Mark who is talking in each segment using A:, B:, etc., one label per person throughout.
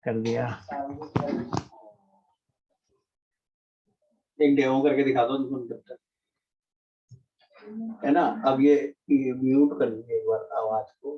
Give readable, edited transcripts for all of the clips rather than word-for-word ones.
A: कर दिया।
B: एक डेमो करके दिखा दो है ना। अब ये म्यूट कर दीजिए एक बार आवाज को।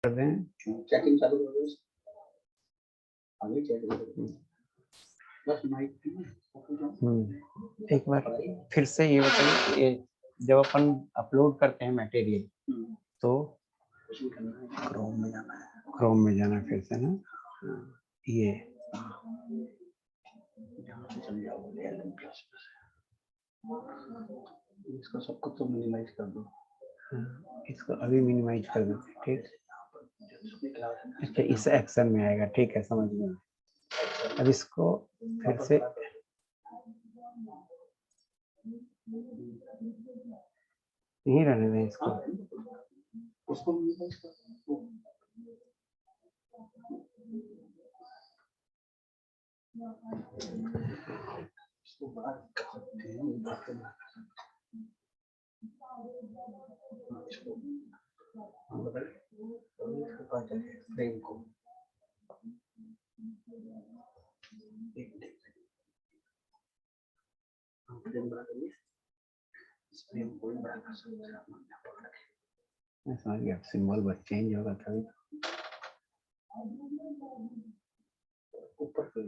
B: चेकिंग चालू कर दो। आगे चेक करो बस माइक।
A: एक बार फिर से ये बताइए, ये जब अपन अपलोड करते हैं मटेरियल तो
B: क्रोम में जाना है।
A: क्रोम में जाना फिर से ना। ये
B: यहाँ से चल जाओगे LM++ इसको सबको तो मिनिमाइज कर दो।
A: इसको अभी मिनिमाइज कर देते हैं, ठीक। अच्छा इस एक्शन में आएगा, ठीक है, समझ में। अब इसको फिर से यहीं रहने दें इसको।
B: उसको मिनिमाइज कर दो। इसको बाहर कर सकते हैं, बाहर कर सकते हैं फ्रेम को। फ्रेम बड़ा करिए, फ्रेम को बड़ा कर सकते हैं।
A: मैं समझ गया, सिंबल बस चेंज होगा तभी।
B: ऊपर कर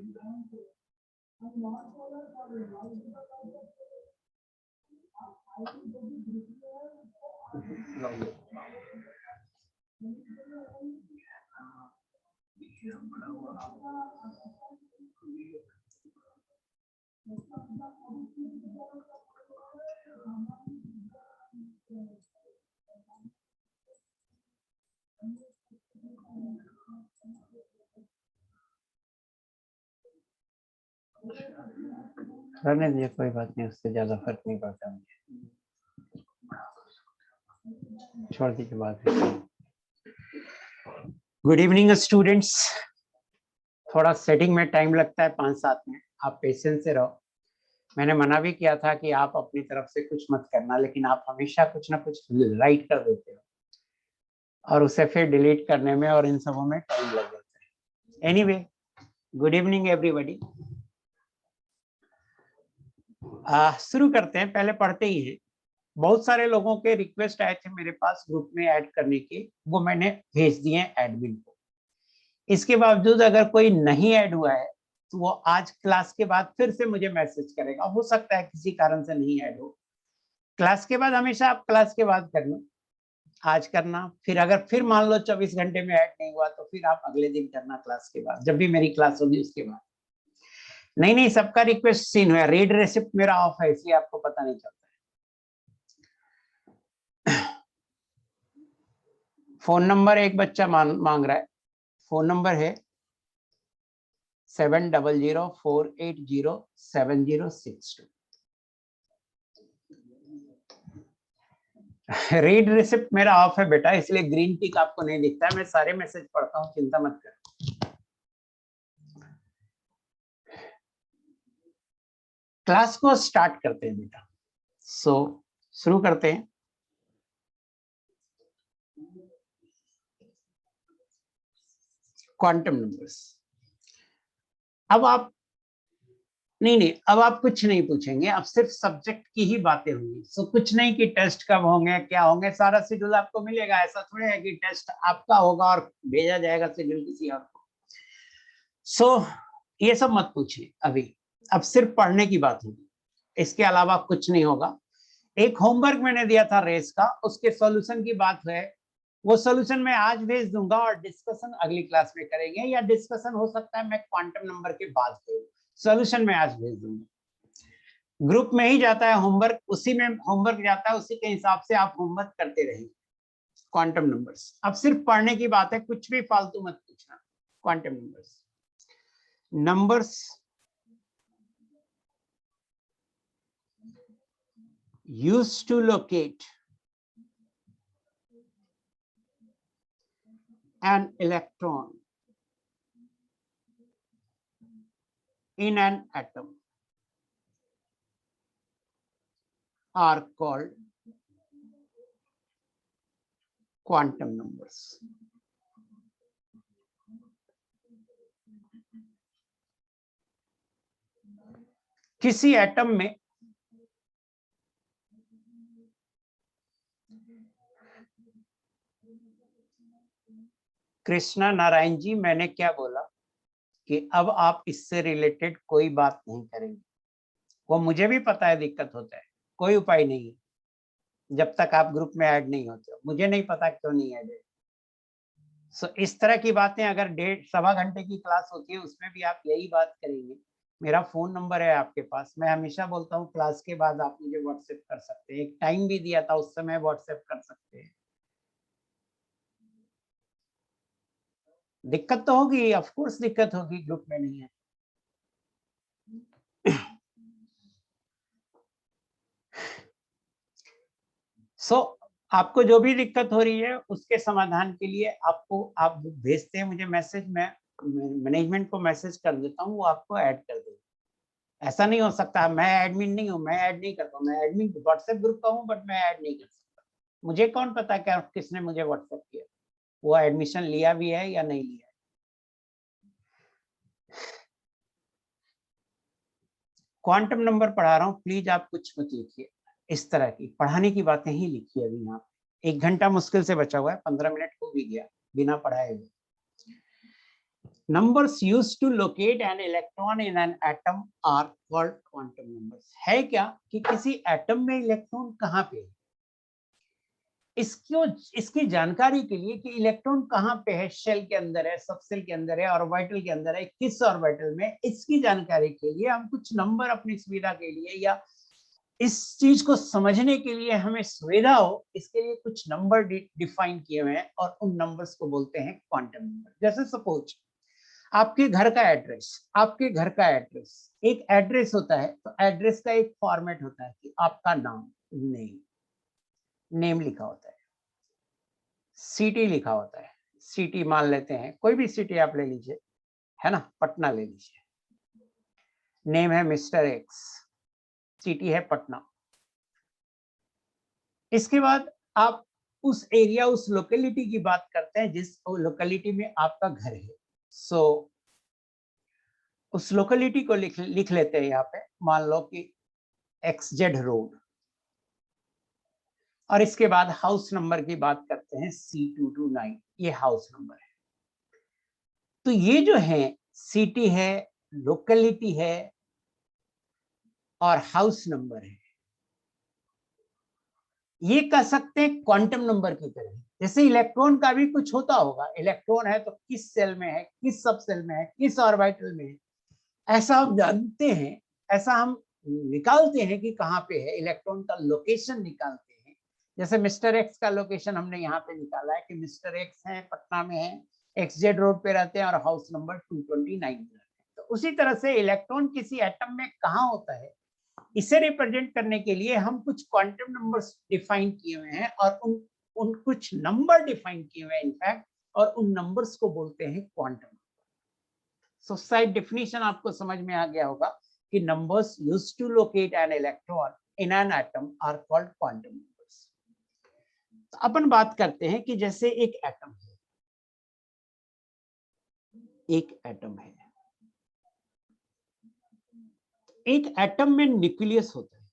A: रहने दीजिए, कोई बात नहीं, उससे ज्यादा फर्क नहीं पड़ता मुझे। छोड़ दीजिए बात। Good evening students. थोड़ा सेटिंग में टाइम लगता है 5-7 मिनट, आप पेशेंस से रहो। मैंने मना भी किया था कि आप अपनी तरफ से कुछ मत करना, लेकिन आप हमेशा कुछ ना कुछ राइट कर देते हो और उसे फिर डिलीट करने में और इन सबों में टाइम लग जाता है। Anyway, good evening everybody. शुरू करते हैं, पहले पढ़ते ही हैं। बहुत सारे लोगों के रिक्वेस्ट आए थे मेरे पास ग्रुप में ऐड करने के, वो मैंने भेज दिए एडमिन को। इसके बावजूद अगर कोई नहीं ऐड हुआ है तो वो आज क्लास के बाद फिर से मुझे मैसेज करेगा। हो सकता है किसी कारण से नहीं ऐड हो। क्लास के बाद हमेशा आप क्लास के बाद करना, आज करना, फिर अगर फिर मान लो 24 घंटे में ऐड नहीं हुआ तो फिर आप अगले दिन करना क्लास के बाद, जब भी मेरी क्लास होगी उसके बाद। नहीं, सबका रिक्वेस्ट सीन हुआ। रीड रेसिप्ट मेरा ऑफ है इसलिए आपको पता नहीं चलता है। फोन नंबर एक बच्चा मांग रहा है। फोन नंबर है 7004807062। रीड रिसिप्ट मेरा ऑफ है बेटा, इसलिए ग्रीन टिक आपको नहीं दिखता है। मैं सारे मैसेज पढ़ता हूँ, चिंता मत करो। क्लास को स्टार्ट करते हैं बेटा। शुरू करते हैं। Quantum numbers. अब आप अब आप कुछ नहीं पूछेंगे, अब सिर्फ सब्जेक्ट की ही बातें होंगी। कुछ नहीं कि टेस्ट कब होंगे, क्या होंगे, सारा शेड्यूल आपको मिलेगा। ऐसा थोड़ी है कि टेस्ट आपका होगा और भेजा जाएगा शेड्यूल किसी और को। ये सब मत पूछिए अभी, अब सिर्फ पढ़ने की बात होगी, इसके अलावा कुछ नहीं होगा। एक होमवर्क मैंने दिया था रेस का, उसके सॉल्यूशन की बात है। वो सॉल्यूशन मैं आज भेज दूंगा और डिस्कशन अगली क्लास में करेंगे, या डिस्कशन हो सकता है मैं क्वांटम नंबर के बाद करूं। सॉल्यूशन मैं आज भेज दूंगा। ग्रुप में ही जाता है होमवर्क, उसी में होमवर्क जाता है, उसी के हिसाब से आप होमवर्क करते रहेंगे। क्वांटम नंबर्स अब सिर्फ पढ़ने की बात है, कुछ भी फालतू मत पूछना। Quantum numbers used to locate an electron in an atom are called quantum numbers. किसी एटम में कृष्णा नारायण जी, मैंने क्या बोला कि अब आप इससे रिलेटेड कोई बात नहीं करेंगे। वो मुझे भी पता है दिक्कत होता है, कोई उपाय नहीं है जब तक आप ग्रुप में ऐड नहीं होते हो। मुझे नहीं पता क्यों नहीं ऐड है। इस तरह की बातें अगर 1.5-1.25 घंटे की क्लास होती है उसमें भी आप यही बात करेंगे। मेरा फोन नंबर है आपके पास, मैं हमेशा बोलता हूँ क्लास के बाद आप मुझे व्हाट्सएप कर सकते हैं। एक टाइम भी दिया था, उस समय व्हाट्सएप कर सकते हैं। दिक्कत तो होगी, ऑफ कोर्स दिक्कत होगी, ग्रुप में नहीं है। आपको जो भी दिक्कत हो रही है उसके समाधान के लिए आप भेजते हैं मुझे मैसेज, मैं मैनेजमेंट को मैसेज कर देता हूँ, वो आपको ऐड कर देगा। ऐसा नहीं हो सकता, मैं एडमिन नहीं हूँ, मैं ऐड नहीं करता हूँ। मैं एडमिन व्हाट्सएप ग्रुप का हूँ बट मैं ऐड नहीं कर सकता। मुझे कौन पता क्या किसने मुझे व्हाट्सएप किया, वो एडमिशन लिया भी है या नहीं लिया है। क्वांटम नंबर पढ़ा रहा हूँ, प्लीज आप कुछ मत लिखिए। इस तरह की पढ़ाने की बातें ही लिखिए। अभी यहाँ 1 घंटा मुश्किल से बचा हुआ है, 15 मिनट हो भी गया बिना पढ़ाए हुए। Numbers used to locate an electron in an atom are called quantum numbers. है क्या कि किसी एटम में इलेक्ट्रॉन कहाँ पे है, इसकी जानकारी के लिए कि इलेक्ट्रॉन कहाँ पे है, शेल के अंदर है, सब शेल के अंदर है, ऑर्बिटल के अंदर है, किस ऑर्बिटल में, इसकी जानकारी के लिए हम कुछ नंबर अपनी सुविधा के लिए या इस चीज को समझने के लिए हमें सुविधा हो, इसके लिए कुछ नंबर डिफाइन किए हुए हैं और उन नंबर्स को बोलते हैं क्वांटम नंबर। जैसे सपोज आपके घर का एड्रेस, एक एड्रेस होता है, तो एड्रेस का एक फॉर्मेट होता है कि आपका नाम, नेम लिखा होता है, सिटी लिखा होता है, सिटी मान लेते हैं, कोई भी सिटी आप ले लीजिए, है ना, पटना ले लीजिए, नेम है मिस्टर एक्स, सिटी है पटना। इसके बाद आप उस एरिया, उस लोकेलिटी की बात करते हैं जिस लोकेलिटी में आपका घर है। सो उस लोकेलिटी को लिख लेते हैं यहाँ पे, मान लो कि XZ रोड, और इसके बाद हाउस नंबर की बात करते हैं C229, ये हाउस नंबर है। तो ये जो है सिटी है, लोकेलिटी है और हाउस नंबर है, ये कह सकते हैं क्वांटम नंबर की तरह। जैसे इलेक्ट्रॉन का भी कुछ होता होगा, इलेक्ट्रॉन है तो किस सेल में है, किस सब सेल में है, किस ऑर्बिटल में है, ऐसा हम जानते हैं, ऐसा हम निकालते हैं कि कहाँ पे है, इलेक्ट्रॉन का लोकेशन निकालते हैं। जैसे मिस्टर एक्स का लोकेशन हमने यहाँ पे निकाला है कि मिस्टर एक्स है, पटना में है, XZ रोड पे रहते हैं और हाउस नंबर 229 रहते हैं। तो उसी तरह से इलेक्ट्रॉन किसी एटम में कहाँ होता है, इसे रिप्रेजेंट करने के लिए हम कुछ क्वांटम नंबर्स डिफाइन किए हुए हैं और उन कुछ नंबर डिफाइन किए हुए हैं इनफैक्ट, और उन नंबर्स को बोलते हैं क्वांटम। सो साइड डेफिनेशन आपको समझ में आ गया होगा कि numbers used to locate an electron in an atom are called quantum numbers. तो अपन बात करते हैं कि जैसे एक एटम है, एक एटम है, एक एटम में न्यूक्लियस होता है,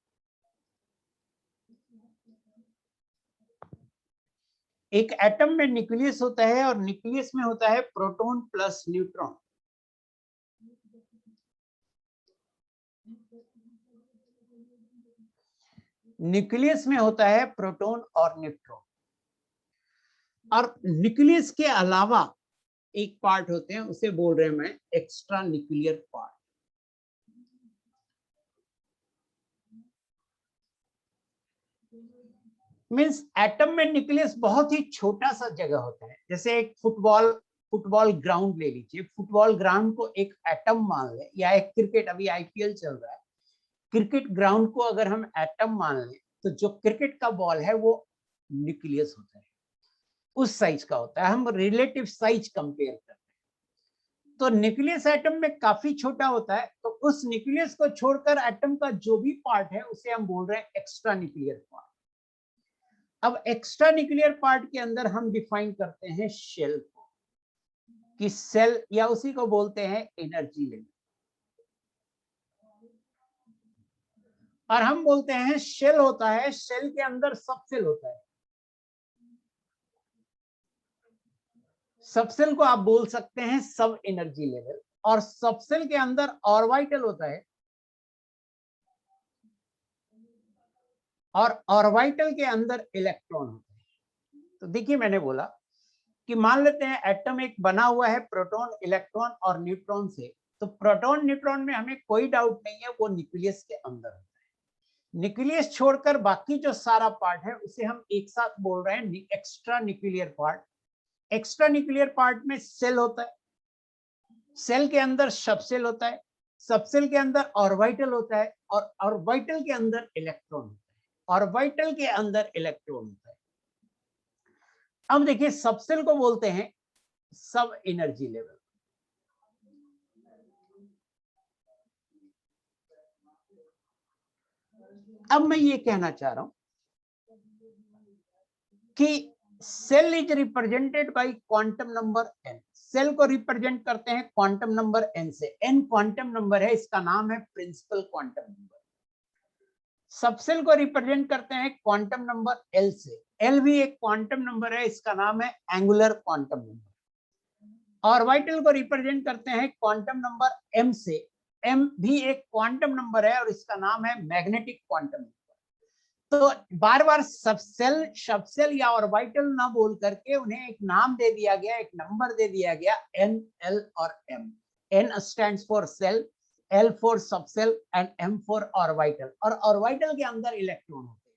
A: एक एटम में न्यूक्लियस होता है और न्यूक्लियस में होता है प्रोटॉन प्लस न्यूट्रॉन। न्यूक्लियस में होता है प्रोटॉन और न्यूट्रॉन, और न्यूक्लियस के अलावा एक पार्ट होते हैं, उसे बोल रहे हैं मैं extra nuclear part. Means atom में न्यूक्लियस बहुत ही छोटा सा जगह होता है। जैसे एक फुटबॉल ग्राउंड ले लीजिए, फुटबॉल ग्राउंड को एक एटम मान ले, या एक क्रिकेट, अभी IPL चल रहा है, क्रिकेट ग्राउंड को अगर हम एटम मान लें तो जो क्रिकेट का बॉल है वो न्यूक्लियस होता है, उस साइज का होता है। हम रिलेटिव साइज कंपेयर करते हैं, तो न्यूक्लियस एटम में काफी छोटा होता है, तो उस न्यूक्लियस को छोड़कर एटम का जो भी पार्ट है उसे हम बोल रहे हैं एक्स्ट्रा न्यूक्लियर पार्ट। अब एक्स्ट्रा न्यूक्लियर पार्ट के अंदर हम डिफाइन करते हैं शेल को, कि सेल, या उसी को बोलते हैं एनर्जी लेवल, और हम बोलते हैं शेल होता है, शेल के अंदर सब सेल होता है। सब सेल को आप बोल सकते हैं सब एनर्जी लेवल, और सब सेल के अंदर ऑर्बिटल होता है, और ऑर्बिटल के अंदर इलेक्ट्रॉन होता है। तो देखिए, मैंने बोला कि मान लेते हैं एटम एक बना हुआ है प्रोटॉन, इलेक्ट्रॉन और न्यूट्रॉन से, तो प्रोटॉन न्यूट्रॉन में हमें कोई डाउट नहीं है, वो न्यूक्लियस के अंदर होता है। न्यूक्लियस छोड़कर बाकी जो सारा पार्ट है उसे हम एक साथ बोल रहे हैं extra nuclear part. Extra nuclear part में सेल होता है, सेल के अंदर सब सेल होता है, सब सेल के अंदर ऑर्बिटल होता है, और ऑर्बिटल के अंदर इलेक्ट्रॉन होता है, ऑर्बिटल के अंदर इलेक्ट्रॉन होता है। अब देखिए, सब सेल को बोलते हैं सब एनर्जी लेवल। अब मैं ये कहना चाह रहा हूं कि shell is represented by quantum number n। Shell को रिप्रेजेंट करते हैं क्वांटम नंबर n से। n क्वांटम नंबर है, इसका नाम है principal quantum number. Subshell को रिप्रेजेंट करते हैं क्वांटम नंबर l से। l भी एक क्वांटम नंबर है, इसका नाम है एंगुलर क्वांटम नंबर। ऑर्बिटल को रिप्रेजेंट करते हैं क्वांटम नंबर m से। m भी एक क्वांटम नंबर है और इसका नाम है मैग्नेटिक क्वांटम नंबर। तो बार बार सब सेल या ऑर्बिटल ना बोल करके उन्हें एक नाम दे दिया गया, एक नंबर दे दिया गया, n, l और m। n stands for sale, l for subshell and m for orbital, और ऑर्बिटल के अंदर इलेक्ट्रॉन होते हैं।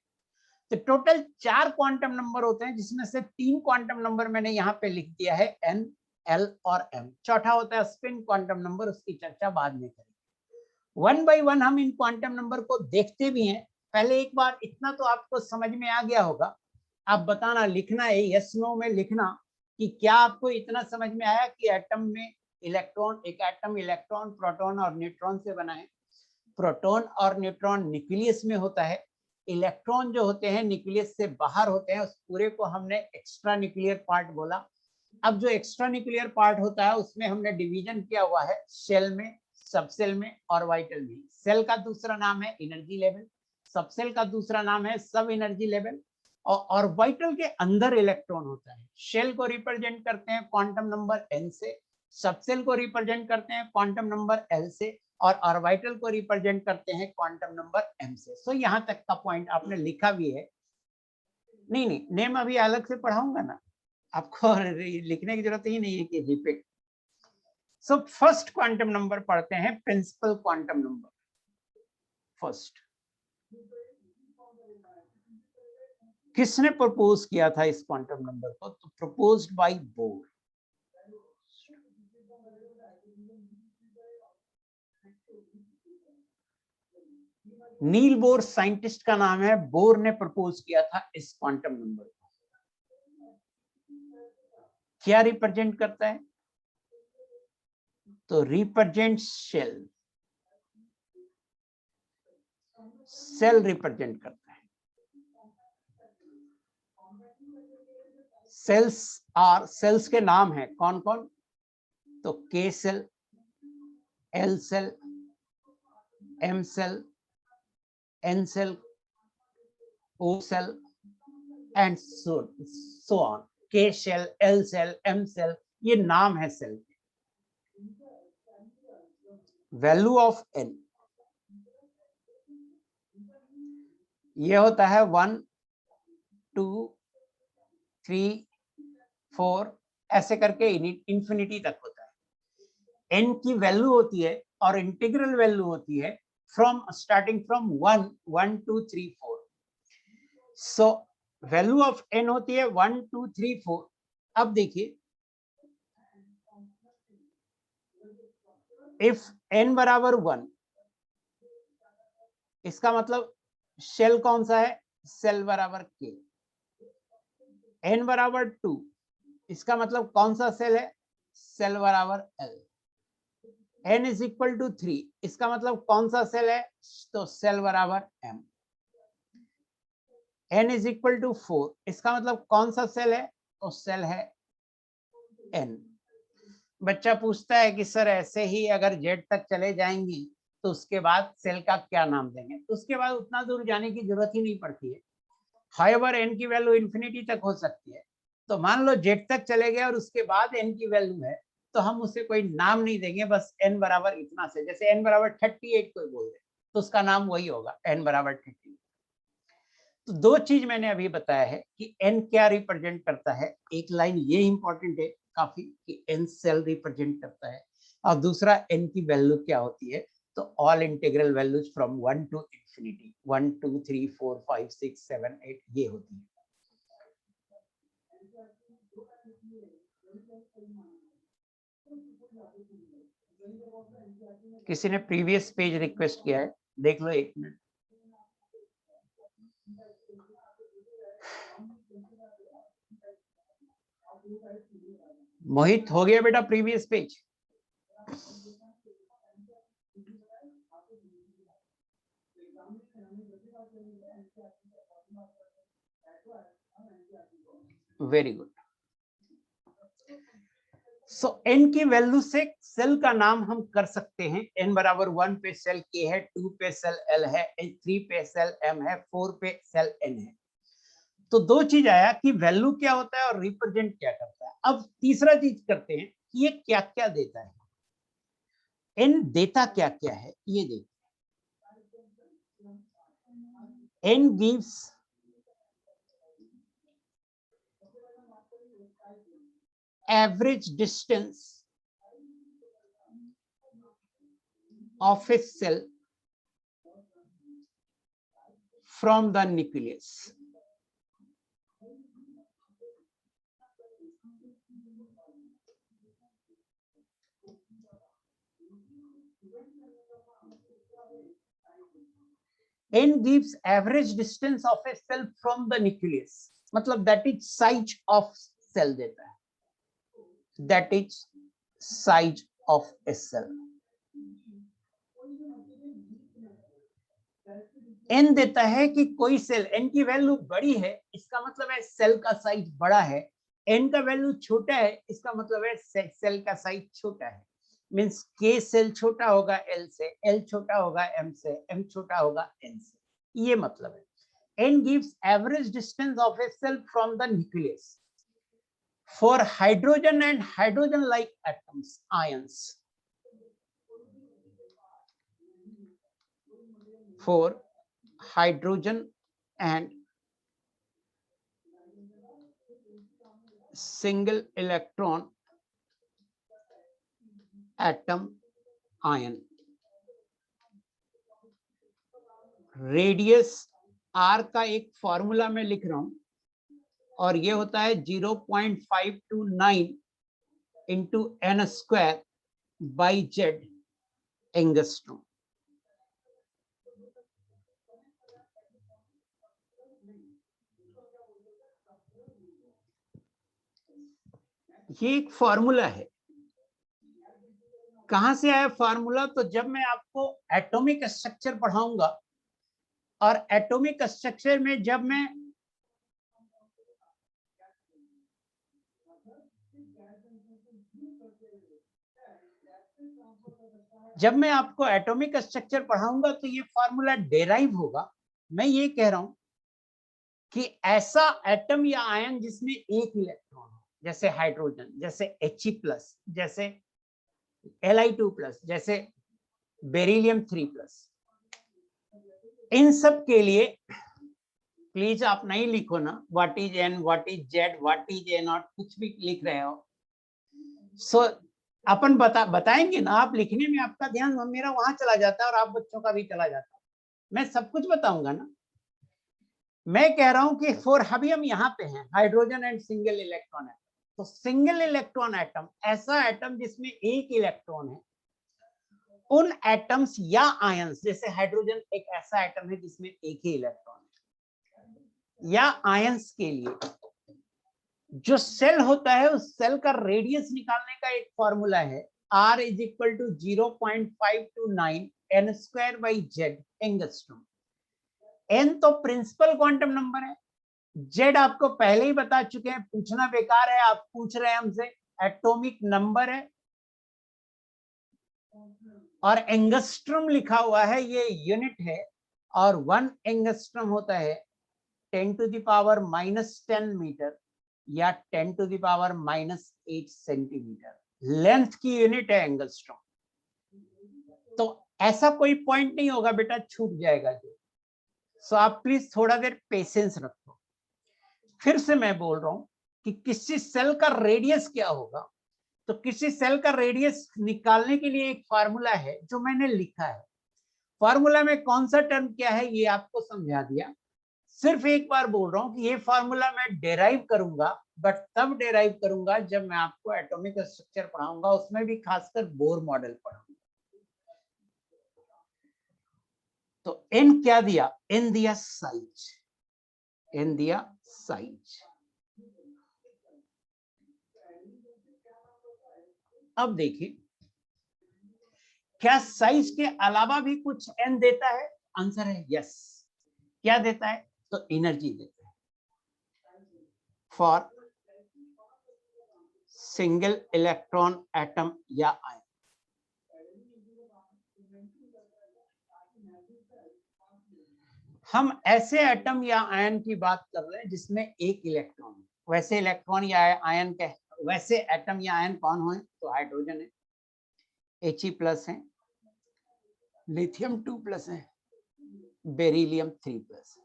A: तो टोटल 4 क्वांटम नंबर होते हैं, जिसमें से 3 क्वांटम नंबर मैंने यहाँ पे लिख दिया है, n, l और m। चौथा होता है स्पिन क्वांटम नंबर, उसकी चर्चा बाद में करेंगे। वन बाय वन हम इन क्वांटम नंबर को देखते भी हैं। पहले एक बार इतना तो आपको समझ में आ गया होगा, आप बताना, लिखना है, यस नो में लिखना कि क्या आपको इतना समझ में आया कि एटम में इलेक्ट्रॉन, एक एटम इलेक्ट्रॉन, प्रोटॉन और न्यूट्रॉन से बना है। प्रोटॉन और न्यूट्रॉन न्यूक्लियस में होता है, इलेक्ट्रॉन जो होते हैं न्यूक्लियस से बाहर होते हैं, उस पूरे को हमने एक्स्ट्रा न्यूक्लियर पार्ट बोला। अब जो एक्स्ट्रा न्यूक्लियर पार्ट होता है उसमें हमने डिवीजन किया हुआ है शेल में, सबसेल में और वाइटल में। सेल का दूसरा नाम है एनर्जी लेवल, सबसेल का दूसरा नाम है सब एनर्जी लेवल, और वाइटल के अंदर इलेक्ट्रॉन होता है। शेल को रिप्रेजेंट करते हैं क्वांटम नंबर n से, सबसेल को रिप्रेजेंट करते हैं क्वांटम नंबर l से, और ऑर्बिटल को रिप्रेजेंट करते हैं क्वांटम नंबर m से। सो यहाँ तक का पॉइंट आपने लिखा भी है। नहीं, नेम अभी अलग से पढ़ाऊंगा ना, आपको लिखने की जरूरत ही नहीं है कि repeat. So first quantum number पढ़ते हैं, प्रिंसिपल क्वांटम नंबर फर्स्ट। किसने प्रपोज किया था इस क्वांटम नंबर को? तो proposed by bore. Niels Bohr scientist का नाम है, बोर ने प्रपोज किया था इस क्वांटम नंबर को। क्या रिप्रेजेंट करता है? तो रिप्रेजेंट शेल, सेल रिप्रेजेंट करता है। सेल्स के नाम है कौन कौन? तो K cell, L cell, M cell, N cell, O cell and so on. K cell, L cell, M cell, ये नाम है सेल। वैल्यू ऑफ एन ये होता है 1 2 3 4 ऐसे करके इंफिनिटी तक होता है। एन की वैल्यू होती है और इंटीग्रल वैल्यू होती है from starting from 1 1 2 3 4। So value of n होती है 1 2 3 4। अब देखिए, इफ एन बराबर 1, इसका मतलब शेल कौन सा है? सेल बराबर के। एन बराबर 2, इसका मतलब कौन सा सेल है? सेल बराबर L. N is equal to 3, इसका मतलब कौन सा सेल है? तो सेल बराबर M. N is equal to 4, इसका मतलब कौन सा सेल है? तो सेल है एन। बच्चा पूछता है कि सर ऐसे ही अगर जेड तक चले जाएंगी तो उसके बाद सेल का क्या नाम देंगे? तो उसके बाद उतना दूर जाने की जरूरत ही नहीं पड़ती है। हाउएवर एन की वैल्यू इंफिनिटी तक हो सकती है। तो मान लो जेड तक चले गए और उसके बाद एन की वैल्यू है, तो हम उसे कोई नाम नहीं देंगे, बस एन बराबर इतना से। जैसे एन बराबर 38 कोई बोल दे तो उसका नाम वही होगा, एन बराबर 38। तो दो चीज मैंने अभी बताया है कि एन क्या रिप्रेजेंट करता है। एक लाइन ये इंपॉर्टेंट है काफी कि एन सेल रिप्रेजेंट करता है, और दूसरा एन की वैल्यू क्या होती है? तो all integral values from 1 to infinity, 1 2 3 4 5 6 7 8 ये होती है। किसी ने प्रीवियस पेज रिक्वेस्ट किया है, देख लो 1 मिनट। मोहित हो गया बेटा previous page? Very good. So N की वैल्यू से सेल का नाम हम कर सकते हैं। एन बराबर 1 पे सेल के है, 2 पे सेल एल है, 3 पे सेल एम है, 4 पे सेल एन है। तो दो चीज आया कि वैल्यू क्या होता है और रिप्रेजेंट क्या करता है। अब तीसरा चीज करते हैं कि ये क्या क्या देता है, एन देता क्या क्या है ये देखते हैं। N gives average distance of a cell from the nucleus. N gives average distance of a cell from the nucleus, मतलब that is size of cell देता है। that is size of a cell. n देता है कि कोई cell, n की value बड़ी है इसका मतलब है सेल का साइज बड़ा है, n का वैल्यू छोटा है इसका मतलब है सेल का साइज छोटा है। मींस k सेल छोटा होगा l से, l छोटा होगा m से, m छोटा होगा n से, ये मतलब है। n gives average distance of a cell from the nucleus for hydrogen and hydrogen like atoms, ions. For hydrogen and single electron atom ion, radius r का एक फॉर्मूला में लिख रहा हूं और ये होता है 0.529 into n square by Z angstrom. ये एक फॉर्मूला है। कहां से आया फॉर्मूला? तो जब मैं आपको एटॉमिक स्ट्रक्चर पढ़ाऊंगा और एटॉमिक स्ट्रक्चर में जब मैं आपको एटॉमिक स्ट्रक्चर पढ़ाऊंगा तो ये फॉर्मूला डेराइव होगा। मैं ये कह रहा हूं कि ऐसा एटम या आयन जिसमें एक इलेक्ट्रॉन हो, जैसे हाइड्रोजन, जैसे He+, जैसे Li2+, जैसे बेरिलियम 3+, इन सब के लिए प्लीज आप नहीं लिखो ना what is n, what is z, what is a0, कुछ भी लिख रहे हो। सो अपन बताएंगे ना, आप लिखने में आपका ध्यान मेरा वहां चला जाता है और आप बच्चों का भी चला जाता है। मैं सब कुछ बताऊंगा ना। मैं कह रहा हूं कि फॉर अभी हम यहाँ पे हैं hydrogen and single electron atom. तो सिंगल इलेक्ट्रॉन एटम ऐसा एटम जिसमें एक इलेक्ट्रॉन है। उन एटम्स या आयंस, जैसे हाइड्रोजन एक ऐसा एटम है जिसमें एक ही इलेक्ट्रॉन है, या आयंस के लिए जो सेल होता है उस सेल का रेडियस निकालने का एक फॉर्मूला है R is equal to 0.529 n square by Z angstrom. n तो प्रिंसिपल क्वांटम नंबर है, z आपको पहले ही बता चुके हैं, पूछना बेकार है। आप पूछ रहे हैं हमसे, एटॉमिक नंबर है और एंगस्ट्रॉम लिखा हुआ है, ये यूनिट है। और 1 एंगस्ट्रॉम होता है 10⁻⁻10 मीटर या 10⁻⁻8 सेंटीमीटर। लेंथ की यूनिट है एंगस्ट्रॉम। तो ऐसा कोई पॉइंट नहीं होगा बेटा छूट जाएगा जो। सो आप प्लीज थोड़ा देर पेशेंस रखो। फिर से मैं बोल रहा हूं कि किसी सेल का रेडियस क्या होगा। तो किसी सेल का रेडियस निकालने के लिए एक फार्मूला है जो मैंने लिखा है। फार्मूला में कौन सा टर्म क्या है ये आपको समझा दिया। सिर्फ एक बार बोल रहा हूं कि ये फार्मूला मैं डेराइव करूंगा, बट तब डेराइव करूंगा जब मैं आपको एटॉमिक स्ट्रक्चर पढ़ाऊंगा, उसमें भी खासकर बोर मॉडल पढ़ाऊंगा। तो n क्या दिया? n दिया साइज, n दिया साइज। अब देखिए क्या साइज के अलावा भी कुछ n देता है? आंसर है यस। क्या देता है? तो एनर्जी देता है। फॉर सिंगल इलेक्ट्रॉन एटम या आयन, हम ऐसे एटम या आयन की बात कर रहे हैं जिसमें एक इलेक्ट्रॉन है। वैसे इलेक्ट्रॉन या आयन के, वैसे एटम या आयन कौन हो? तो हाइड्रोजन है, He+ है, लिथियम 2+ है, बेरिलियम 3+।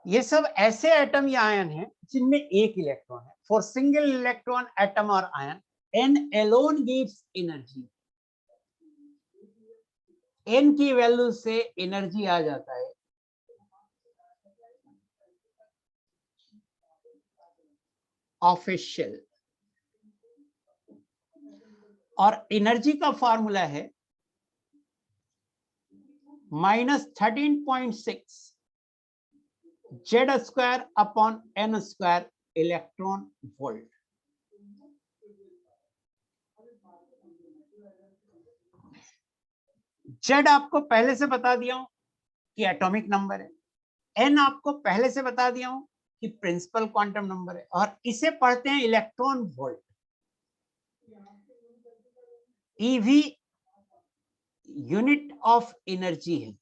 A: ये सब ऐसे एटम या आयन हैं जिनमें एक इलेक्ट्रॉन है। फॉर सिंगल इलेक्ट्रॉन एटम और ion, n alone gives energy। n की वैल्यू से एनर्जी आ जाता है ऑफ ए शेल। और एनर्जी का फॉर्मूला है -13.6 Z² upon n² electron volt. Z आपको पहले से बता दिया हूं कि एटॉमिक नंबर है, एन आपको पहले से बता दिया हूं कि प्रिंसिपल क्वांटम नंबर है, और इसे पढ़ते हैं electron volt. EV unit of energy है,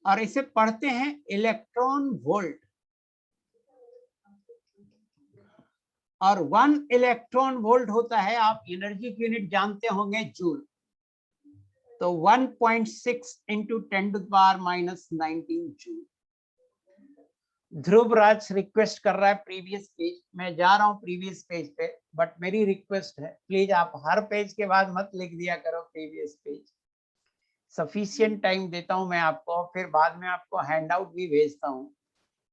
A: और इसे पढ़ते हैं इलेक्ट्रॉन वोल्ट, और 1 इलेक्ट्रॉन वोल्ट होता है, आप एनर्जी की यूनिट जानते होंगे, जूल। तो 1.6 इंटू 10⁻⁻19 जूल। ध्रुवराज रिक्वेस्ट कर रहा है प्रीवियस पेज, मैं जा रहा हूं प्रीवियस पेज पे, बट मेरी रिक्वेस्ट है प्लीज आप हर पेज के बाद मत लिख दिया करो प्रीवियस पेज। सफिशिएंट टाइम देता हूं मैं आपको, फिर बाद में आपको हैंडआउट भी भेजता हूं।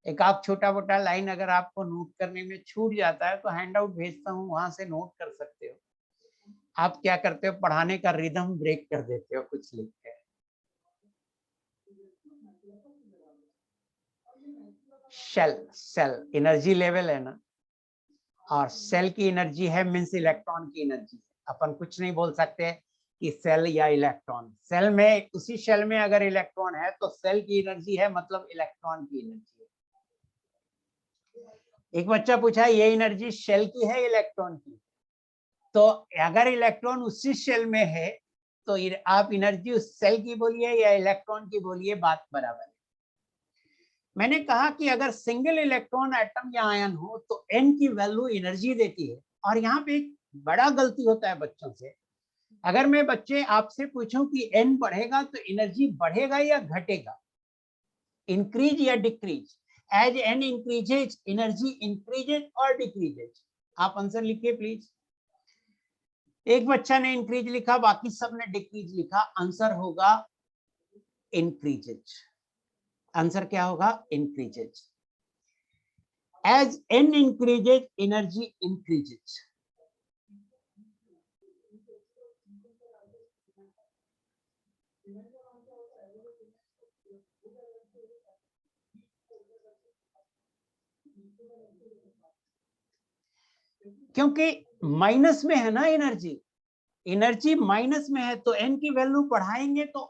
A: एक आप छोटा मोटा लाइन अगर आपको नोट करने में छूट जाता है तो हैंडआउट भेजता हूं, वहां से नोट कर सकते हो। आप क्या करते हो, पढ़ाने का रिदम ब्रेक कर देते हो कुछ लिख के। सेल एनर्जी लेवल है ना, और सेल की एनर्जी है मीन्स इलेक्ट्रॉन की एनर्जी। अपन कुछ नहीं बोल सकते कि सेल या इलेक्ट्रॉन, सेल में, उसी सेल में अगर इलेक्ट्रॉन है तो सेल की एनर्जी है, मतलब इलेक्ट्रॉन की एनर्जी है। एक बच्चा पूछा ये एनर्जी सेल की है इलेक्ट्रॉन की, तो अगर इलेक्ट्रॉन उसी सेल में है तो आप एनर्जी उस सेल की बोलिए या इलेक्ट्रॉन की बोलिए, बात बराबर है। मैंने कहा कि अगर सिंगल इलेक्ट्रॉन एटम या आयन हो तो n की वैल्यू एनर्जी देती है, और यहाँ पे एक बड़ा गलती होता है बच्चों से। अगर मैं बच्चे आपसे पूछूं कि n बढ़ेगा तो एनर्जी बढ़ेगा या घटेगा, इंक्रीज या decrease, as n increases energy increases और डिक्रीजेज, आप आंसर लिखिए प्लीज। एक बच्चा ने इंक्रीज लिखा, बाकी सब ने डिक्रीज लिखा, आंसर होगा इंक्रीजेज। आंसर क्या होगा, increases. As n increases, energy increases. क्योंकि माइनस में है ना एनर्जी, एनर्जी माइनस में है तो n की वैल्यू बढ़ाएंगे तो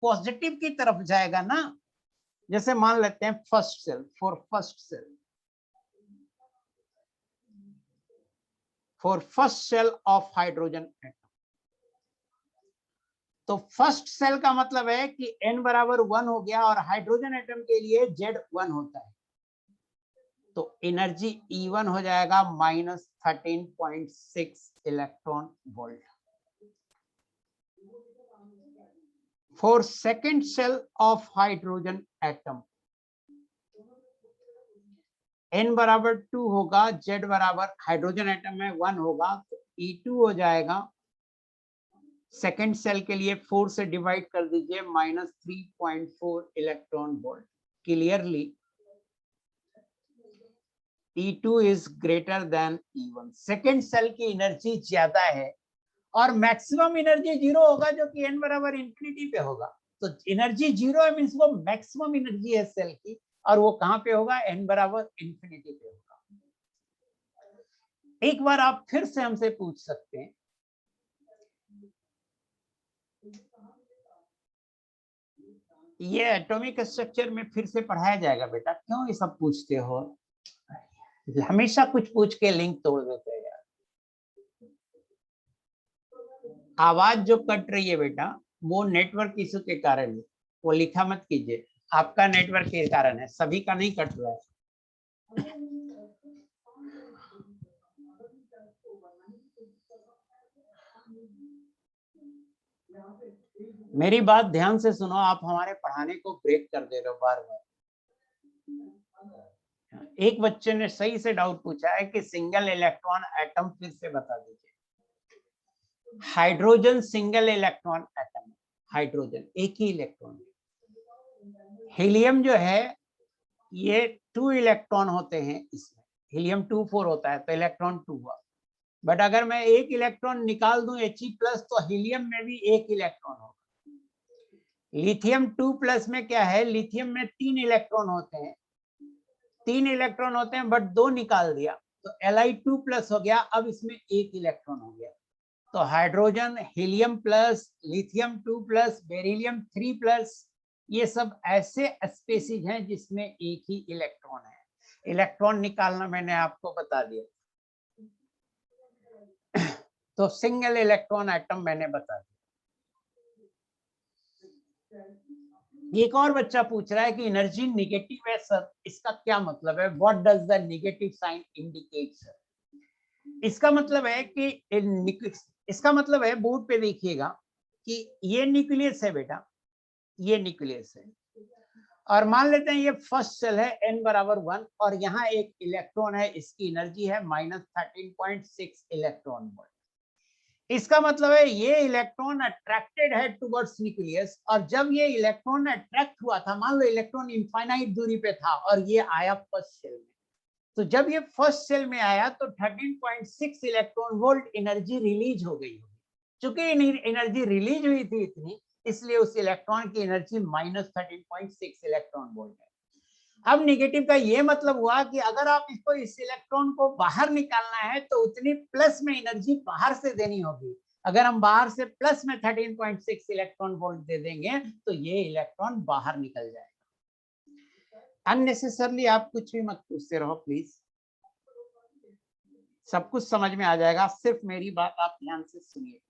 A: पॉजिटिव की तरफ जाएगा ना। जैसे मान लेते हैं first shell, for first shell of hydrogen atom, तो फर्स्ट सेल का मतलब है कि n बराबर 1 हो गया, और हाइड्रोजन एटम के लिए z 1 होता है, तो एनर्जी E1 हो जाएगा -13.6 electron volt. For second shell of hydrogen atom n बराबर 2 होगा, z बराबर हाइड्रोजन एटम में 1 होगा, तो E2 हो जाएगा। सेकेंड सेल के लिए 4 से डिवाइड कर दीजिए, -3.4 electron volt. Clearly E2 is greater than E1। Second shell की एनर्जी ज्यादा है, और मैक्सिमम एनर्जी 0 होगा, जो कि n बराबर इंफिनिटी पे होगा। तो एनर्जी 0 है मींस वो मैक्सिमम एनर्जी है सेल की, और वो कहां पे होगा, n बराबर इंफिनिटी पे होगा। एक बार आप फिर से हमसे पूछ सकते हैं, ये एटॉमिक स्ट्रक्चर में फिर से पढ़ाया जाएगा बेटा, क्यों ये सब पूछते हो, हमेशा कुछ पूछ के लिंक तोड़ देते हैं यार। आवाज जो कट रही है बेटा, वो नेटवर्क इशू के कारण है, वो लिखा मत कीजिए, आपका नेटवर्क के कारण है, सभी का नहीं कट रहा है। मेरी बात ध्यान से सुनो, आप हमारे पढ़ाने को ब्रेक कर दे रहे हो बार बार। एक बच्चे ने सही से डाउट पूछा है कि सिंगल इलेक्ट्रॉन एटम फिर से बता दीजिए। Hydrogen single electron atom, hydrogen एक ही इलेक्ट्रॉन। हीलियम जो है ये 2 इलेक्ट्रॉन होते हैं इसमें, हीलियम 2 4 होता है, तो इलेक्ट्रॉन 2 हुआ। बट अगर मैं एक इलेक्ट्रॉन निकाल दूं He+, तो हीलियम में भी एक इलेक्ट्रॉन होगा। लिथियम 2+ में क्या है, लिथियम में 3 इलेक्ट्रॉन होते हैं, 3 इलेक्ट्रॉन होते हैं, बट 2 निकाल दिया तो Li2+ हो गया। अब इसमें 1 इलेक्ट्रॉन हो गया। तो hydrogen, helium plus, lithium 2+, beryllium 3+, ये सब ऐसे स्पेसीज हैं जिसमें एक ही इलेक्ट्रॉन है। इलेक्ट्रॉन निकालना मैंने आपको बता दिया। तो सिंगल इलेक्ट्रॉन एटम मैंने बता दिया। एक और बच्चा पूछ रहा है कि एनर्जी नेगेटिव है सर, इसका क्या मतलब है? What does the negative sign indicate sir? इसका मतलब है कि इसका मतलब है, बोर्ड पे देखिएगा कि ये न्यूक्लियस है बेटा, ये न्यूक्लियस है, और मान लेते हैं ये फर्स्ट सेल है n बराबर 1, और यहाँ एक इलेक्ट्रॉन है, इसकी एनर्जी है -13.6 इलेक्ट्रॉन वोल्ट। इसका मतलब है ये इलेक्ट्रॉन अट्रैक्टेड है टुवर्ड्स न्यूक्लियस, और जब ये इलेक्ट्रॉन अट्रैक्ट हुआ था, मान लो इलेक्ट्रॉन इनफाइनाइट दूरी पे था और ये आया फर्स्ट सेल में, तो जब ये फर्स्ट सेल में आया तो 13.6 इलेक्ट्रॉन वोल्ट एनर्जी रिलीज हो गई होगी। चूंकि एनर्जी रिलीज हुई थी इतनी, इसलिए उस इलेक्ट्रॉन की एनर्जी -13.6 इलेक्ट्रॉन वोल्ट है। अब नेगेटिव का ये मतलब हुआ कि अगर आप इसको, इस इलेक्ट्रॉन को बाहर निकालना है तो उतनी प्लस में एनर्जी बाहर से देनी होगी। अगर हम बाहर से प्लस में 13.6 इलेक्ट्रॉन वोल्ट दे देंगे तो ये इलेक्ट्रॉन बाहर निकल जाएगा। अननेसेसरली आप कुछ भी मत पूछते रहो प्लीज, सब कुछ समझ में आ जाएगा, सिर्फ मेरी बात आप ध्यान से सुनिए।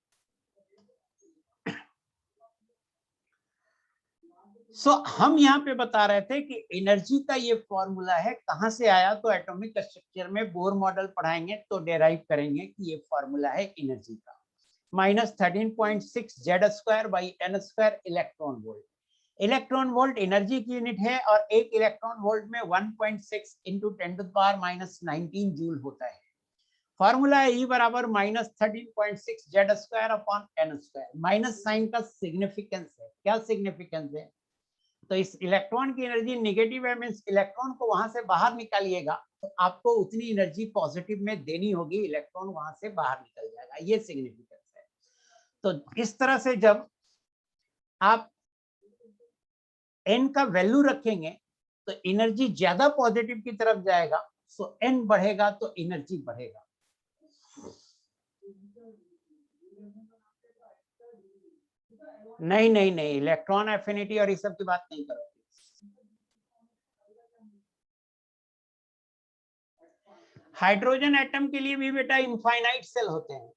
A: हम यहाँ पे बता रहे थे कि एनर्जी का ये फॉर्मूला है, कहाँ से आया? तो एटॉमिक स्ट्रक्चर में बोर मॉडल पढ़ाएंगे तो डेराइव करेंगे कि ये फॉर्मूला है एनर्जी का, -13.6 Z²/n² electron volt. Electron volt energy की यूनिट है, और एक इलेक्ट्रॉन वोल्ट में 1.6 × 10⁻19 जूल होता है। फॉर्मूला है E बराबर -13.6 Z²/n²। माइनस साइन का सिग्निफिकेंस है, क्या सिग्निफिकेंस है? तो इस इलेक्ट्रॉन की एनर्जी नेगेटिव है, मींस इलेक्ट्रॉन को वहां से बाहर निकालिएगा तो आपको उतनी एनर्जी पॉजिटिव में देनी होगी, इलेक्ट्रॉन वहां से बाहर निकल जाएगा, ये सिग्निफिकेंस है। तो इस तरह से जब आप n का वैल्यू रखेंगे तो एनर्जी ज्यादा पॉजिटिव की तरफ जाएगा, सो n बढ़ेगा तो एनर्जी बढ़ेगा। नहीं नहीं नहीं, इलेक्ट्रॉन एफिनिटी और इस सब की बात नहीं करो। हाइड्रोजन एटम के लिए भी बेटा इनफाइनाइट सेल होते हैं,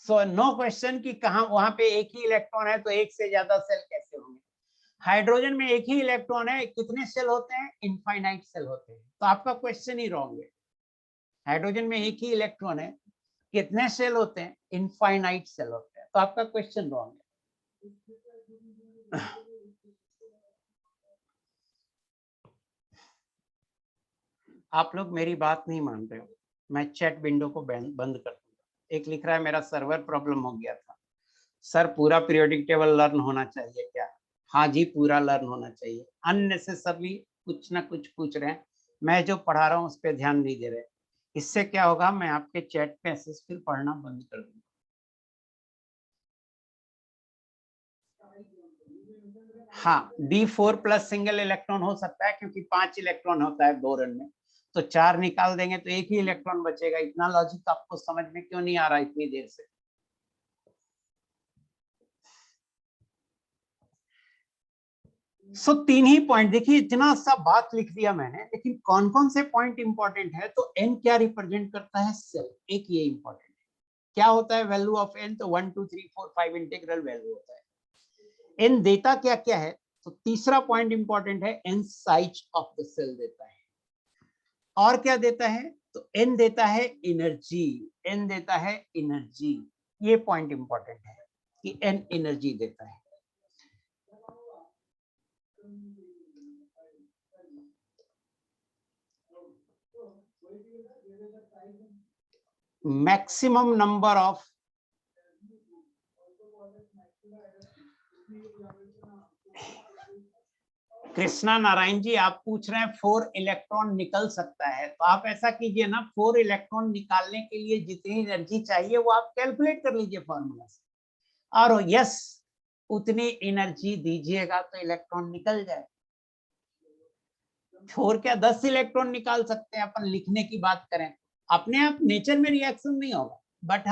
A: सो नो क्वेश्चन कि कहां, वहां पे एक ही इलेक्ट्रॉन है तो एक से ज्यादा सेल कैसे होंगे? हाइड्रोजन में एक ही इलेक्ट्रॉन है, कितने सेल होते हैं? इनफाइनाइट सेल होते हैं, तो आपका क्वेश्चन ही रॉन्ग है। हाइड्रोजन में एक ही इलेक्ट्रॉन है, कितने सेल होते हैं? इनफाइनाइट सेल होते हैं, तो आपका क्वेश्चन रॉन्ग है। आप लोग मेरी बात नहीं मान रहे हो, मैं चैट विंडो को बंद कर दूंगा। एक लिख रहा है मेरा सर्वर प्रॉब्लम हो गया था सर, पूरा पीरियोडिक टेबल लर्न होना चाहिए क्या? हाँ जी, पूरा लर्न होना चाहिए। अननेसेसरली कुछ ना कुछ पूछ रहे हैं, मैं जो पढ़ा रहा हूँ उस पर ध्यान नहीं दे रहे। इससे क्या होगा, मैं आपके चैट पे मैसेज फिर पढ़ना बंद कर दूंगा। हाँ, D4+ सिंगल इलेक्ट्रॉन हो सकता है क्योंकि 5 इलेक्ट्रॉन होता है बोरॉन में, तो 4 निकाल देंगे तो एक ही इलेक्ट्रॉन बचेगा। इतना लॉजिक आपको समझ में क्यों नहीं आ रहा इतनी देर से? सो 3 ही पॉइंट देखिए, इतना सा बात लिख दिया मैंने, लेकिन कौन कौन से पॉइंट इंपॉर्टेंट है? तो n क्या रिप्रेजेंट करता है? सेल, एक ये इंपॉर्टेंट है। क्या होता है वैल्यू ऑफ n? तो 1 2 3 4 5 इंटीग्रल वैल्यू होता है। n देता क्या क्या है? तो तीसरा पॉइंट इंपॉर्टेंट है, n size of the shell देता है। और क्या देता है? तो n देता है एनर्जी, n देता है एनर्जी। ये पॉइंट इंपॉर्टेंट है कि n एनर्जी देता है। Maximum number of Krishna Narayan ji, आप पूछ रहे हैं 4 इलेक्ट्रॉन निकल सकता है, तो आप ऐसा कीजिए ना, 4 इलेक्ट्रॉन निकालने के लिए जितनी एनर्जी चाहिए वो आप कैलकुलेट कर लीजिए फॉर्मूला से। और यस, उतनी एनर्जी दीजिएगा तो इलेक्ट्रॉन निकल जाए। 4 क्या 10 इलेक्ट्रॉन निकाल सकते हैं अपन, लिखने की बात करें अपने आप नेचर में रिएक्शन नहीं होगा, बट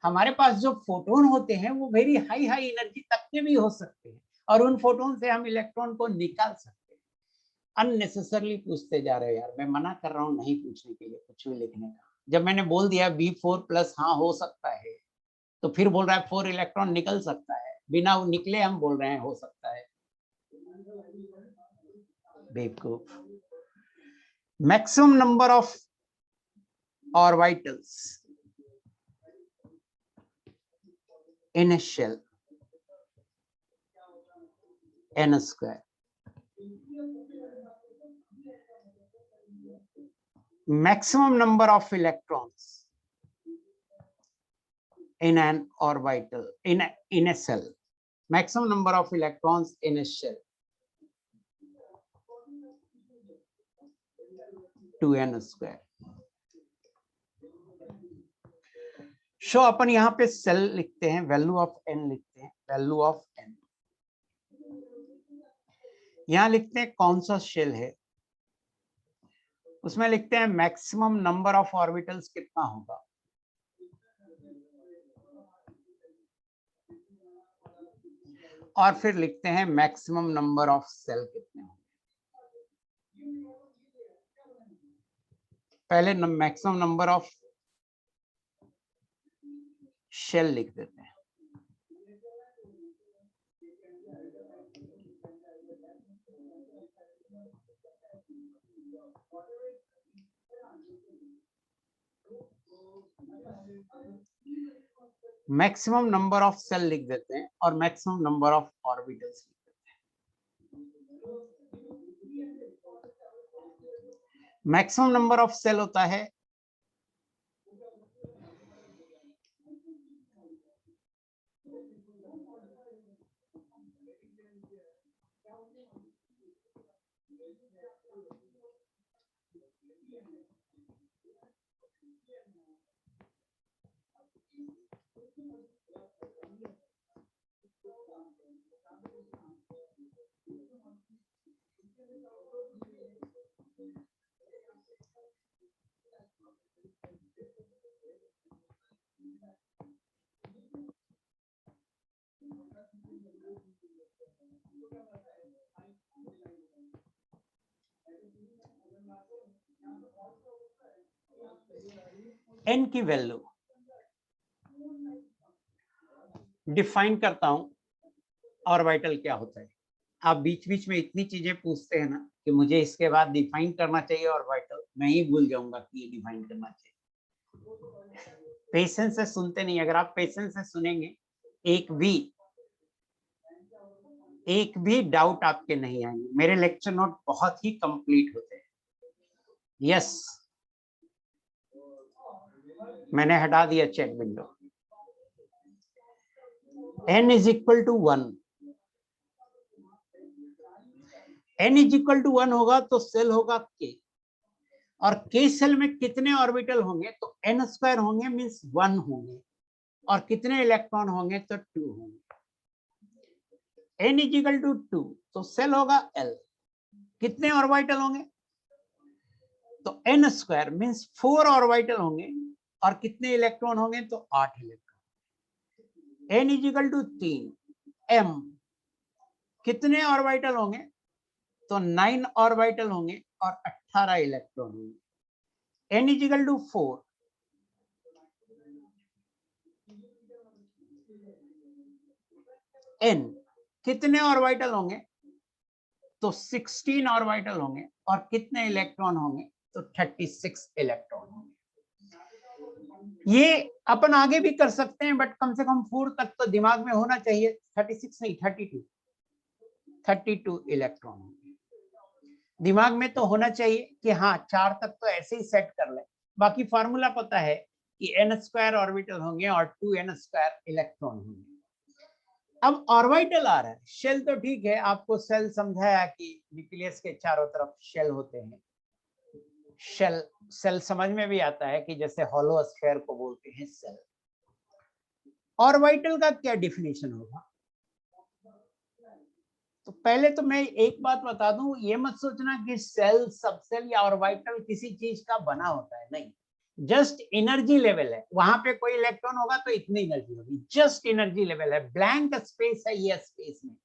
A: हमारे पास जो फोटोन होते हैं वो वेरी हाई एनर्जी तक के भी हो सकते हैं, और उन फोटोन से हम इलेक्ट्रॉन को निकाल सकते हैं। अननेसेसरली पूछते जा रहे हो यार, मैं मना कर रहा हूँ नहीं पूछने के लिए कुछ भी लिखने का। जब मैंने बोल दिया B4+ हाँ हो सकता है, तो फिर बोल रहा है 4 इलेक्ट्रॉन निकल सकता है, बिना निकले हम बोल रहे हैं हो सकता है। बेवकूफ। Maximum number of orbitals in a shell, n square. Maximum number of electrons in an orbital, in a cell. Maximum number of electrons in a shell, 2n square. So अपन यहाँ पे सेल लिखते हैं, वैल्यू ऑफ n लिखते हैं, value of n। यहाँ लिखते हैं कौन सा शेल है, उसमें लिखते हैं मैक्सिमम नंबर ऑफ ऑर्बिटल्स कितना होगा, और फिर लिखते हैं मैक्सिमम नंबर ऑफ सेल कितने होंगे। पहले मैक्सिमम नंबर ऑफ शेल लिख देते हैं। मैक्सिमम नंबर ऑफ सेल लिख देते हैं और मैक्सिमम नंबर ऑफ ऑर्बिटल्स लिख देते हैं। मैक्सिमम नंबर ऑफ सेल होता है n की वैल्यू डिफाइन करता हूं ऑर्बिटल क्या होता है। आप बीच बीच में इतनी चीजें पूछते हैं ना कि मुझे इसके बाद डिफाइन करना चाहिए ऑर्बिटल, मैं ही भूल जाऊंगा कि ये डिफाइन करना चाहिए। पेशेंस से सुनते नहीं, अगर आप पेशेंस से सुनेंगे एक भी डाउट आपके नहीं आएंगे। मेरे लेक्चर नोट बहुत ही कंप्लीट होते हैं। यस, मैंने हटा दिया chat window. n is equal to 1, n is equal to 1 होगा तो सेल होगा k, और k सेल में कितने ऑर्बिटल होंगे तो n स्क्वायर होंगे, मींस 1 होंगे, और कितने इलेक्ट्रॉन होंगे तो 2 होंगे। n इज इक्वल टू 2 तो सेल होगा l, कितने ऑर्बिटल होंगे तो n स्क्वायर मींस 4 ऑर्बिटल होंगे, और कितने इलेक्ट्रॉन होंगे तो 8 electron. n is equal to 3, m कितने ऑर्बिटल होंगे तो 9 ऑर्बिटल होंगे और 18 इलेक्ट्रॉन होंगे। n is equal to 4, n कितने ऑर्बिटल होंगे तो 16 ऑर्बिटल होंगे, और कितने इलेक्ट्रॉन होंगे तो 36 इलेक्ट्रॉन होंगे। ये अपन आगे भी कर सकते हैं, बट कम से कम 4 तक तो दिमाग में होना चाहिए। 36 नहीं, 32 इलेक्ट्रॉन होंगे दिमाग में तो होना चाहिए कि हाँ 4 तक तो ऐसे ही सेट कर ले। बाकी फार्मूला पता है कि n स्क्वायर ऑर्बिटल होंगे और 2n स्क्वायर इलेक्ट्रॉन होंगे। अब ऑर्बिटल आ रहा है, शेल तो ठीक है, आपको सेल समझाया कि न्यूक्लियस के चारों तरफ शेल होते हैं। सेल समझ में भी आता है कि जैसे हॉलो स्फीयर को बोलते हैं सेल। ऑर्बिटल का क्या डिफिनेशन होगा, तो पहले तो मैं एक बात बता दूं, ये मत सोचना कि सेल, सबसेल या ऑर्बिटल किसी चीज का बना होता है, नहीं, जस्ट एनर्जी लेवल है। वहां पे कोई इलेक्ट्रॉन होगा तो इतनी एनर्जी होगी, जस्ट एनर्जी लेवल है, ब्लैंक स्पेस है ये स्पेस में।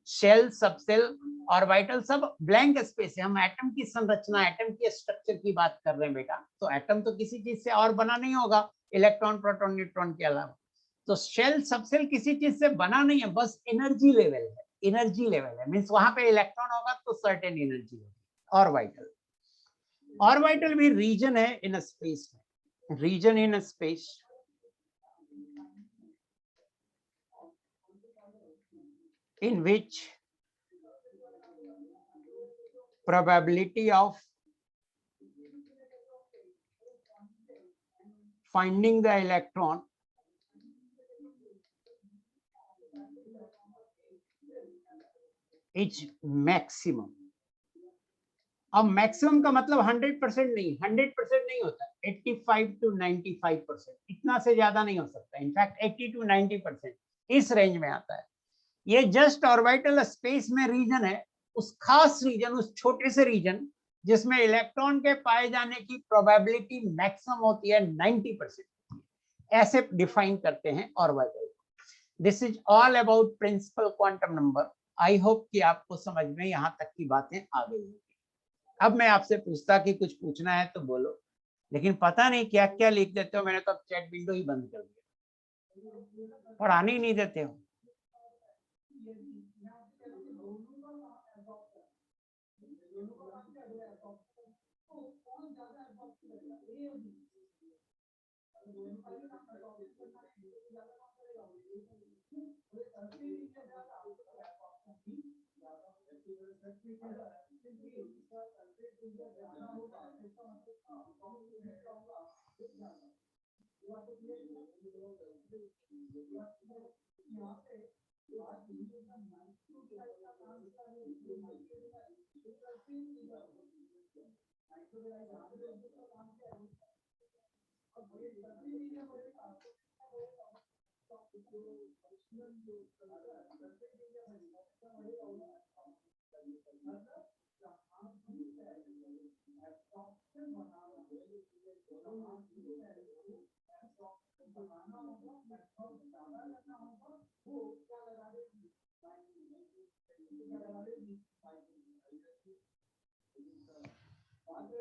A: शेल, सबसेल, ऑर्बिटल सब ब्लैंक स्पेस है। हम एटम की संरचना, एटम की स्ट्रक्चर की बात कर रहे हैं बेटा। तो एटम तो किसी चीज से और बना नहीं होगा इलेक्ट्रॉन, प्रोटॉन, न्यूट्रॉन के अलावा। तो शेल, सबसेल किसी चीज से बना नहीं है, बस एनर्जी लेवल है, एनर्जी लेवल है, मींस वहां पे इलेक्ट्रॉन होगा तो सर्टेन एनर्जी होगी। ऑर्बिटल, ऑर्बिटल भी रीजन है इन स्पेस में, region in space in which probability of finding the electron is maximum। अब मैक्सिमम का मतलब 100% नहीं, 100% नहीं होता, 85 to 95%, इतना से ज्यादा नहीं हो सकता। इनफैक्ट 80 to 90% इस रेंज में आता है। ये जस्ट ऑर्बिटल स्पेस में रीजन है, उस खास रीजन, उस छोटे से रीजन जिसमें इलेक्ट्रॉन के पाए जाने की प्रोबेबिलिटी मैक्सिमम होती है 90%, ऐसे डिफाइन करते हैं orbital. This is all about principal quantum number. I hope कि आपको समझ में यहां तक की बातें आ गई होंगी। अब मैं आपसे पूछता कि कुछ पूछना है तो बोलो, लेकिन पता नहीं क्या क्या लिख देते हो। मैंने तो अब चैट विंडो ही बंद कर दिया, पढ़ाने ही नहीं देते हो।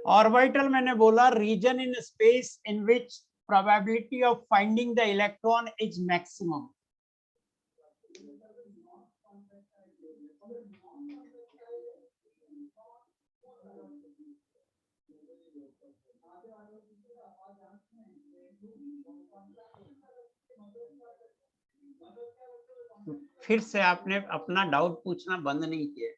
A: ऑर्बिटल मैंने बोला region in space in which probability of finding the electron is maximum. फिर से आपने अपना डाउट पूछना बंद नहीं किया।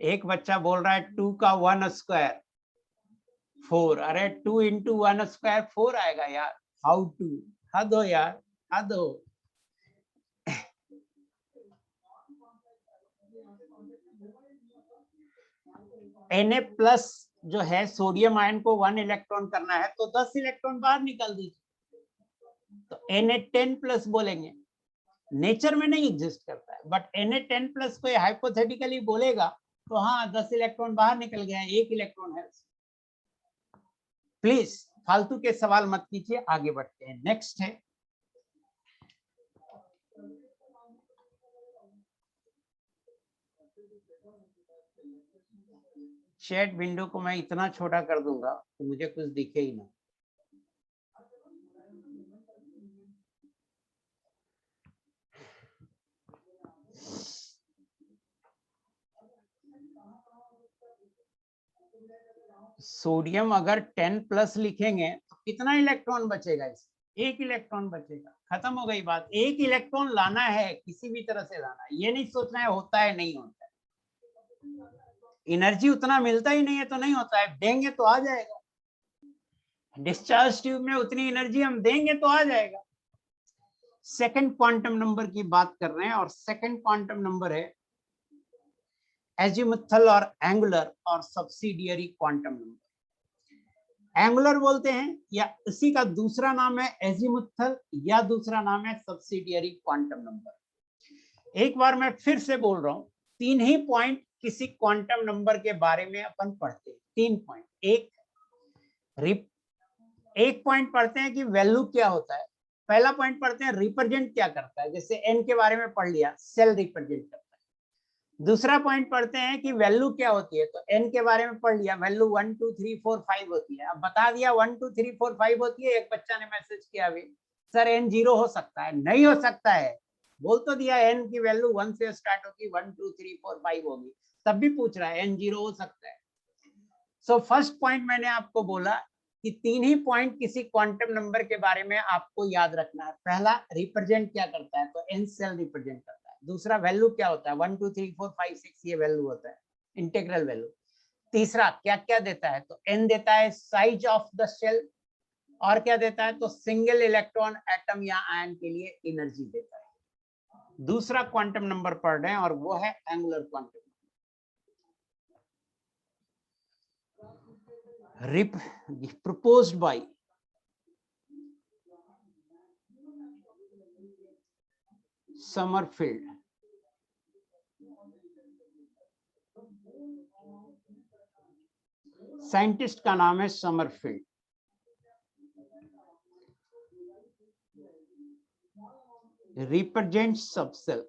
A: एक बच्चा बोल रहा है 2 का 1 स्क्वायर 4। अरे 2 into 1 स्क्वायर 4 आएगा यार। हाउ टू, हद हो यार, हद हो। Na प्लस जो है सोडियम आयन को 1 इलेक्ट्रॉन करना है तो 10 इलेक्ट्रॉन बाहर निकाल दीजिए, तो Na10 प्लस बोलेंगे। नेचर में नहीं एग्जिस्ट करता है, बट Na10 प्लस कोई हाइपोथेटिकली बोलेगा तो हाँ 10 इलेक्ट्रॉन बाहर निकल गया, 1 इलेक्ट्रॉन है। प्लीज फालतू के सवाल मत कीजिए, आगे बढ़ते हैं। नेक्स्ट है चैट विंडो को मैं इतना छोटा कर दूंगा कि मुझे कुछ दिखे ही ना। सोडियम अगर 10 प्लस लिखेंगे तो कितना इलेक्ट्रॉन बचेगा? इसमें 1 इलेक्ट्रॉन बचेगा। खत्म हो गई बात। 1 इलेक्ट्रॉन लाना है, किसी भी तरह से लाना है, ये नहीं सोचना है होता है नहीं होता है। एनर्जी उतना मिलता ही नहीं है तो नहीं होता है, देंगे तो आ जाएगा। डिस्चार्ज ट्यूब में उतनी एनर्जी हम देंगे तो आ जाएगा। सेकंड क्वांटम नंबर की बात कर रहे हैं, और सेकंड क्वांटम नंबर है एजिमुथल और एंगुलर और सब्सिडियरी क्वांटम नंबर। एंगुलर बोलते हैं, या इसी का दूसरा नाम है एजीमुथल, या दूसरा नाम है सब्सिडियरी क्वांटम नंबर। एक बार मैं फिर से बोल रहा हूं, तीन ही पॉइंट किसी क्वांटम नंबर के बारे में अपन पढ़ते हैं। 3 पॉइंट। एक पॉइंट पढ़ते हैं कि वैल्यू क्या होता है। पहला पॉइंट पढ़ते हैं रिप्रेजेंट क्या करता है, जैसे एन के बारे में पढ़ लिया, सेल रिप्रेजेंट करता है। दूसरा पॉइंट पढ़ते हैं कि वैल्यू क्या होती है, तो एन के बारे में पढ़ लिया, वैल्यू 1 2 3 4 5 होती है। अब बता दिया 1 2 3 4 5 होती है। एक बच्चा ने मैसेज किया अभी, सर एन 0 हो सकता है। नहीं हो सकता है, बोल तो दिया एन की वैल्यू 1 से स्टार्ट होती है, 1 2 3 4 5 होगी, तब भी पूछ रहा है एन 0 हो सकता है। सो फर्स्ट पॉइंट मैंने आपको बोला कि तीन ही पॉइंट किसी क्वांटम नंबर के बारे में आपको याद रखना है। पहला, रिप्रेजेंट क्या करता है, तो एन सेल रिप्रेजेंट करता है। दूसरा, वैल्यू क्या होता है, 1 2 3 4 5 6 ये वैल्यू होता है, इंटीग्रल वैल्यू। तीसरा, क्या क्या देता है, तो एन देता है साइज ऑफ द शेल, और क्या देता है, तो सिंगल इलेक्ट्रॉन एटम या आयन के लिए एनर्जी देता है। दूसरा क्वांटम नंबर पढ़ रहे हैं और वो है angular quantum. proposed by Sommerfeld. Scientist का नाम है समरफील्ड। Represent subshell.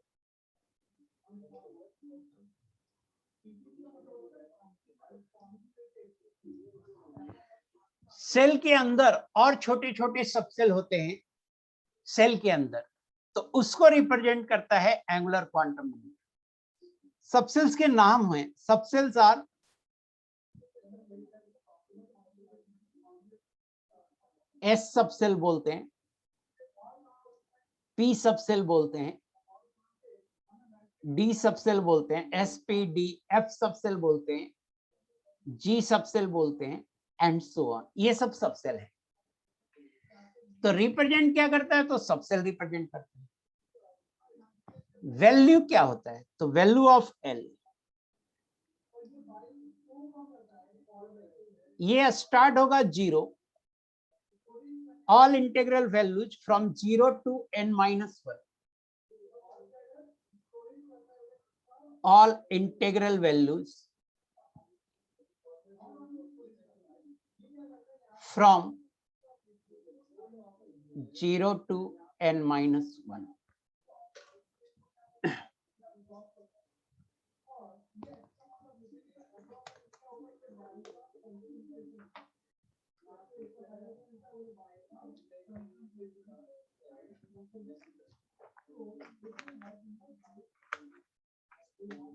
A: सेल के अंदर और छोटे छोटे सबसेल होते हैं सेल के अंदर, तो उसको रिप्रेजेंट करता है एंगुलर क्वांटम नंबर। सबसेल्स के नाम हैं, सबसेल्स आर एस सबसेल बोलते हैं, पी सबसेल बोलते हैं, डी सबसेल बोलते हैं, S P D, F subshell बोलते हैं, जी सबसेल बोलते हैं, एंड सो ऑन। ये सब सबसेल है। तो रिप्रेजेंट क्या करता है, तो सबसेल रिप्रेजेंट करता है। वैल्यू क्या होता है, तो वैल्यू ऑफ एल, ये स्टार्ट होगा 0, all integral values from 0 to n-1, all integral values from 0 to n-1.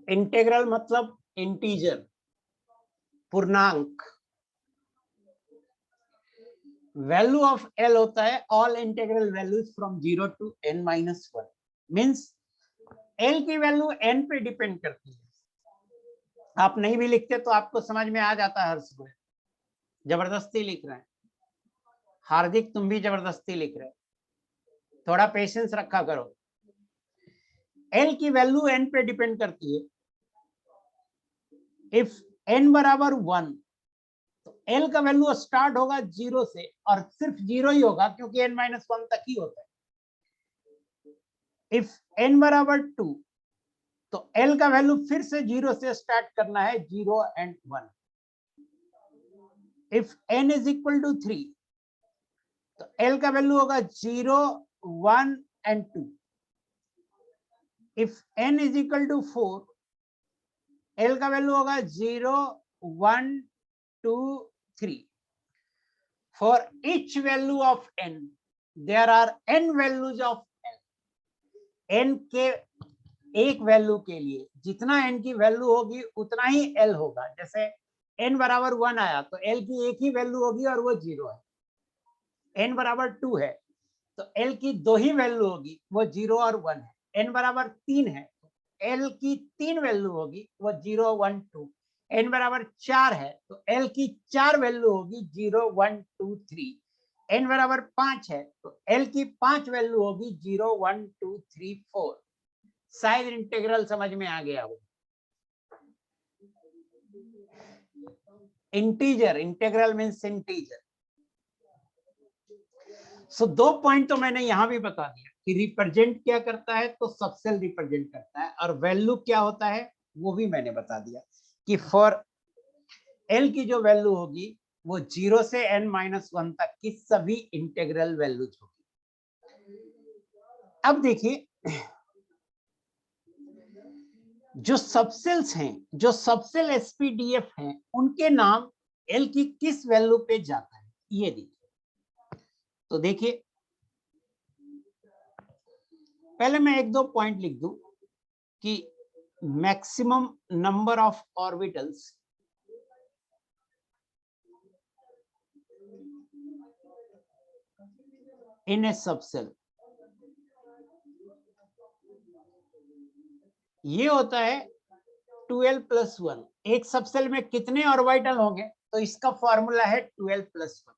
A: Integral मतलब इंटीजर, पूर्णांक। वैल्यू ऑफ एल होता है all integral values from 0 to n-1, means L की वैल्यू n पे depend करती है। आप नहीं भी लिखते तो आपको समझ में आ जाता है। हर्ष भाई जबरदस्ती लिख रहे हैं, हार्दिक तुम भी जबरदस्ती लिख रहे हैं, थोड़ा पेशेंस रखा करो। एल की वैल्यू n पे डिपेंड करती है। इफ n बराबर 1, तो एल का वैल्यू स्टार्ट होगा 0 से, और सिर्फ 0 ही होगा क्योंकि n-1 तक ही होता है। इफ n बराबर 2, तो एल का वैल्यू फिर से 0 से स्टार्ट करना है, 0 and 1। If n is equal to 3, तो एल का वैल्यू होगा 0 1 and 2। If n is equal to 4, L का वैल्यू होगा 0 1 2 3। For each value of n there are n values of n। n के एक वैल्यू के लिए जितना n की वैल्यू होगी उतना ही l होगा। जैसे n बराबर 1 आया तो l की एक ही वैल्यू होगी और वो 0 है। n बराबर 2 है तो l की दो ही वैल्यू होगी, वो 0 और 1 है। n बराबर 3 है तो l की 3 वैल्यू होगी, वो 0 1 2। n बराबर 4 है तो l की 4 वैल्यू होगी, 0 1 2 3। n बराबर 5 है तो l की 5 वैल्यू होगी, 0 1 2 3 4। शायद इंटीग्रल समझ में आ गया हो। Integer, integral means integer. So 2 point तो मैंने यहां भी बता दिया कि रिप्रेजेंट क्या करता है, तो सबसेल रिप्रेजेंट करता है, और वैल्यू क्या होता है वो भी मैंने बता दिया कि फॉर एल की जो वैल्यू होगी वो 0 से n-1 तक की सभी इंटीग्रल वैल्यूज होगी। अब देखिए जो सबसेल्स हैं, जो सबसेल एसपीडीएफ हैं, उनके नाम एल की किस वैल्यू पे जाता है ये देखिए। तो देखिए पहले मैं 1-2 पॉइंट लिख दूं कि maximum number of orbitals in A subshell, ये होता है 12+1। एक सबसेल में कितने ऑर्बिटल होंगे, तो इसका फॉर्मूला है 12+1।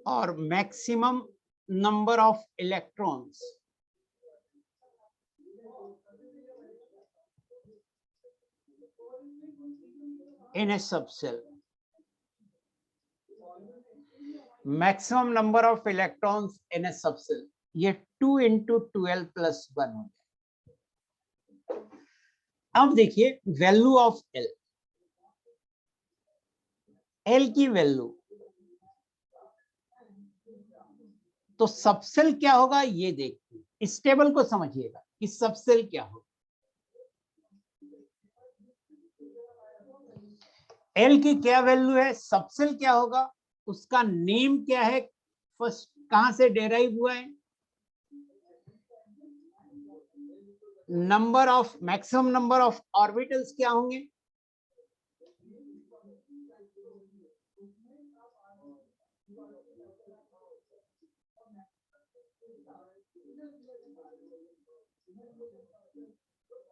A: और maximum number of electrons in A subshell, maximum number of electrons in A subshell, ये 2 × 12+1 हो गया। अब देखिए वैल्यू ऑफ एल, एल की वैल्यू, तो सबसेल क्या होगा ये देखिए, इस टेबल को समझिएगा कि सबसेल क्या होगा। एल की क्या वैल्यू है, सबसेल क्या होगा, उसका नेम क्या है, फर्स्ट कहां से डेराइव हुआ है, number of, maximum number of orbitals क्या होंगे,